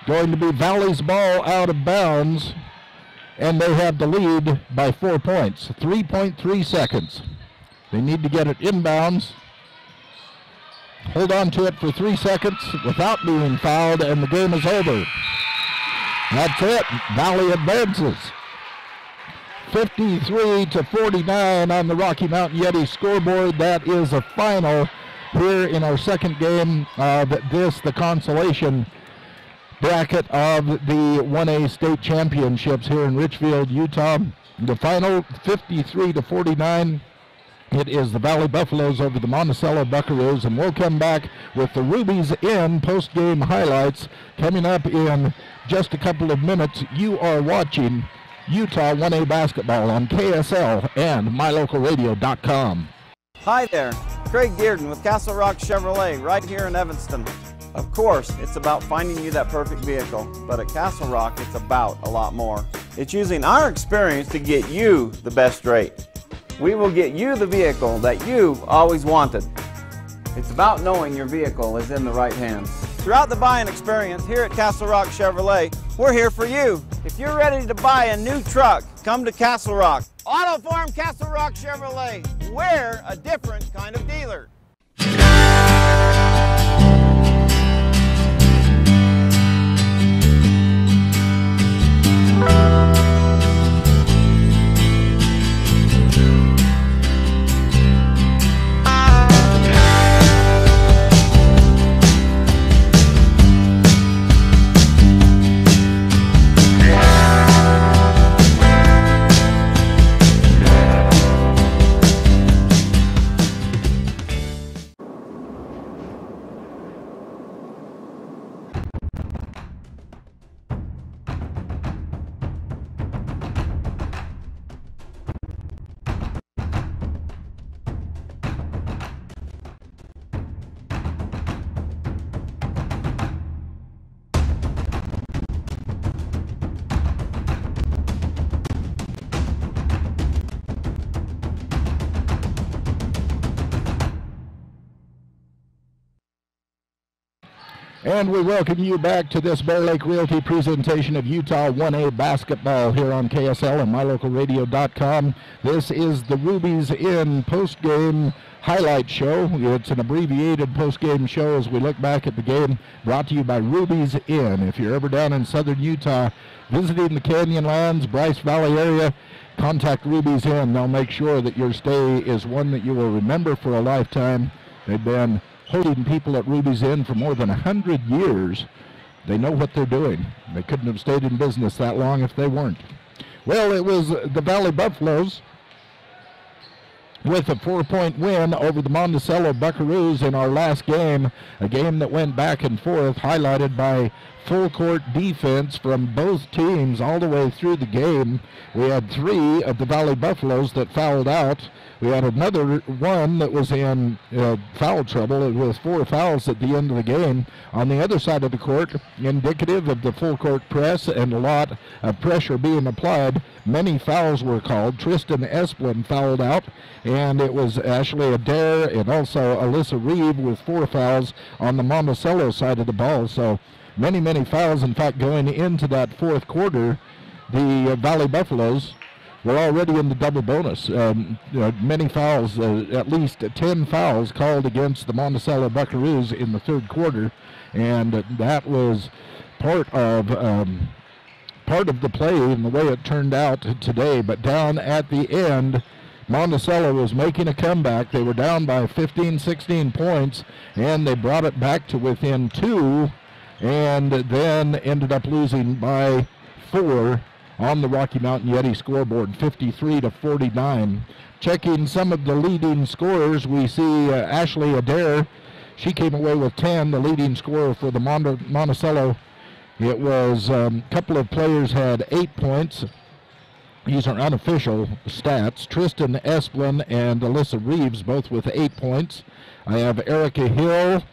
Going to be Valley's ball out of bounds. And they have the lead by 4 points. 3.3 seconds. They need to get it inbounds. Hold on to it for 3 seconds without being fouled, and the game is over. That's it. Valley advances. 53-49 on the Rocky Mountain Yeti scoreboard. That is a final here in our second game of the consolation bracket of the 1A state championships here in Richfield, Utah. The final 53-49. It is the Valley Buffaloes over the Monticello Buckaroos, and we'll come back with the Rubies in post-game highlights coming up in just a couple of minutes. You are watching Utah 1A basketball on KSL and MyLocalRadio.com. Hi there, Craig Dearden with Castle Rock Chevrolet right here in Evanston. Of course, it's about finding you that perfect vehicle, but at Castle Rock, it's about a lot more. It's using our experience to get you the best rate. We will get you the vehicle that you've always wanted. It's about knowing your vehicle is in the right hands. Throughout the buying experience here at Castle Rock Chevrolet, we're here for you. If you're ready to buy a new truck, come to Castle Rock. Auto Farm Castle Rock Chevrolet. We're a different kind of dealer. And we welcome you back to this Bear Lake Realty presentation of Utah 1A basketball here on KSL and MyLocalRadio.com. This is the Ruby's Inn post-game highlight show. It's an abbreviated post-game show as we look back at the game, brought to you by Ruby's Inn. If you're ever down in southern Utah visiting the Canyonlands, Bryce Valley area, contact Ruby's Inn. They'll make sure that your stay is one that you will remember for a lifetime. They've been holding people at Ruby's Inn for more than 100 years. They know what they're doing. They couldn't have stayed in business that long if they weren't. Well, it was the Valley Buffaloes with a 4-point win over the Monticello Buckaroos in our last game, a game that went back and forth, highlighted by full court defense from both teams all the way through the game. We had 3 of the Valley Buffaloes that fouled out. We had another one that was in foul trouble with 4 fouls at the end of the game. On the other side of the court, indicative of the full court press and a lot of pressure being applied, many fouls were called. Tristan Esplin fouled out, and it was Ashley Adair and also Alyssa Reeve with 4 fouls on the Monticello side of the ball. So many, many fouls. In fact, going into that fourth quarter, the Valley Buffaloes were already in the double bonus. Many fouls, at least 10 fouls called against the Monticello Buckaroos in the third quarter, and that was part of the play and the way it turned out today. But down at the end, Monticello was making a comeback. They were down by 15, 16 points, and they brought it back to within 2, and then ended up losing by 4 on the Rocky Mountain Yeti scoreboard, 53-49. Checking some of the leading scorers, we see Ashley Adair. She came away with 10, the leading scorer for the Monticello. It was a couple of players had 8 points. These are unofficial stats. Tristan Esplin and Alyssa Reeves both with 8 points. I have Erica Hill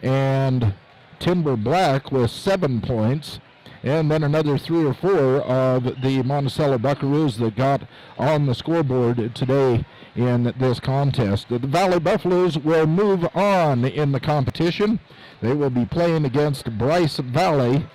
and Timber Black with 7 points. And then another 3 or 4 of the Monticello Buckaroos that got on the scoreboard today in this contest. The Valley Buffaloes will move on in the competition. They will be playing against Bryce Valley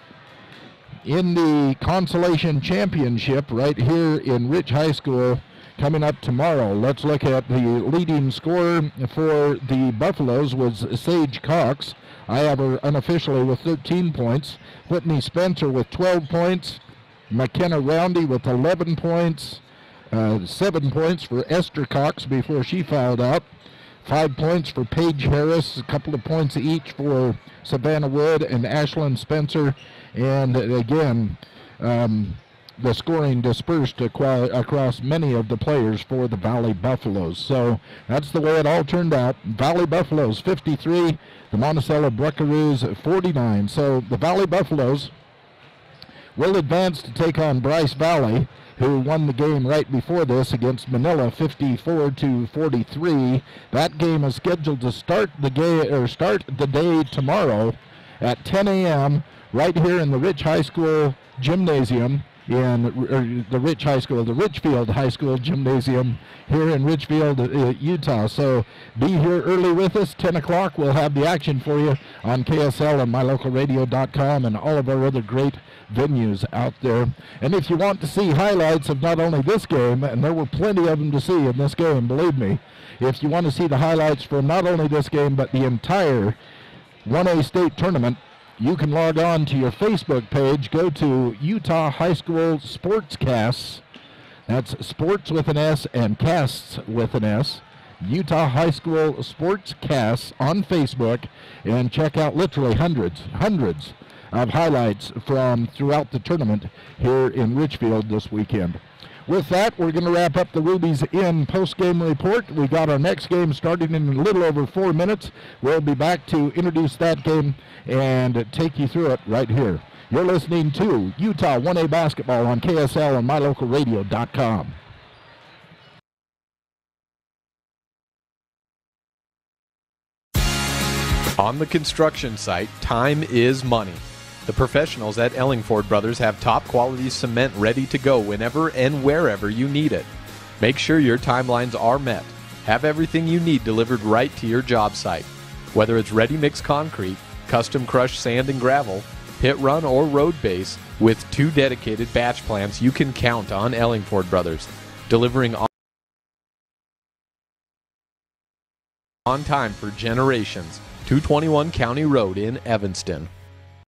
in the Consolation Championship right here in Rich High School coming up tomorrow. Let's look at the leading scorer for the Buffaloes was Sage Cox. I have her unofficially with 13 points. Whitney Spencer with 12 points. McKenna Roundy with 11 points. 7 points for Esther Cox before she fouled out. 5 points for Paige Harris. A couple of points each for Savannah Wood and Ashlyn Spencer. And again, the scoring dispersed across many of the players for the Valley Buffaloes. So that's the way it all turned out. Valley Buffaloes 53, the Monticello Buckaroos 49. So the Valley Buffaloes will advance to take on Bryce Valley, who won the game right before this against Manila 54-43. That game is scheduled to start the day tomorrow at 10 a.m. right here in the Rich High School Gymnasium in the Richfield High School Gymnasium here in Richfield, Utah. So be here early with us. 10 o'clock, we'll have the action for you on KSL and MyLocalRadio.com and all of our other great venues out there. And if you want to see highlights of not only this game, and there were plenty of them to see in this game, believe me, if you want to see the highlights from not only this game but the entire 1A state tournament, you can log on to your Facebook page. Go to Utah High School Sportscasts. That's sports with an S and casts with an S. Utah High School Sportscasts on Facebook, and check out literally hundreds of highlights from throughout the tournament here in Richfield this weekend. With that, we're going to wrap up the Rubies Inn post-game report. We got our next game starting in a little over 4 minutes. We'll be back to introduce that game and take you through it right here. You're listening to Utah 1A Basketball on KSL and MyLocalRadio.com. On the construction site, time is money. The professionals at Ellingford Brothers have top quality cement ready to go whenever and wherever you need it. Make sure your timelines are met. Have everything you need delivered right to your job site. Whether it's ready-mix concrete, custom crushed sand and gravel, pit run or road base, with 2 dedicated batch plants, you can count on Ellingford Brothers, delivering on time for generations. 221 County Road in Evanston.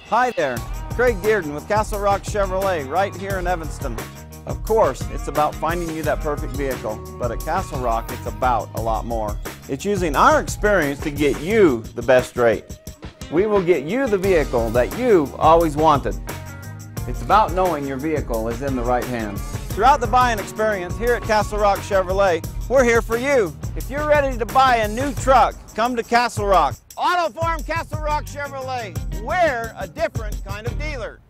Hi there, Craig Dearden with Castle Rock Chevrolet right here in Evanston. Of course, it's about finding you that perfect vehicle, but at Castle Rock, it's about a lot more. It's using our experience to get you the best rate. We will get you the vehicle that you've always wanted. It's about knowing your vehicle is in the right hands. Throughout the buying experience here at Castle Rock Chevrolet, we're here for you. If you're ready to buy a new truck, come to Castle Rock. Auto Farm Castle Rock Chevrolet. We're a different kind of dealer.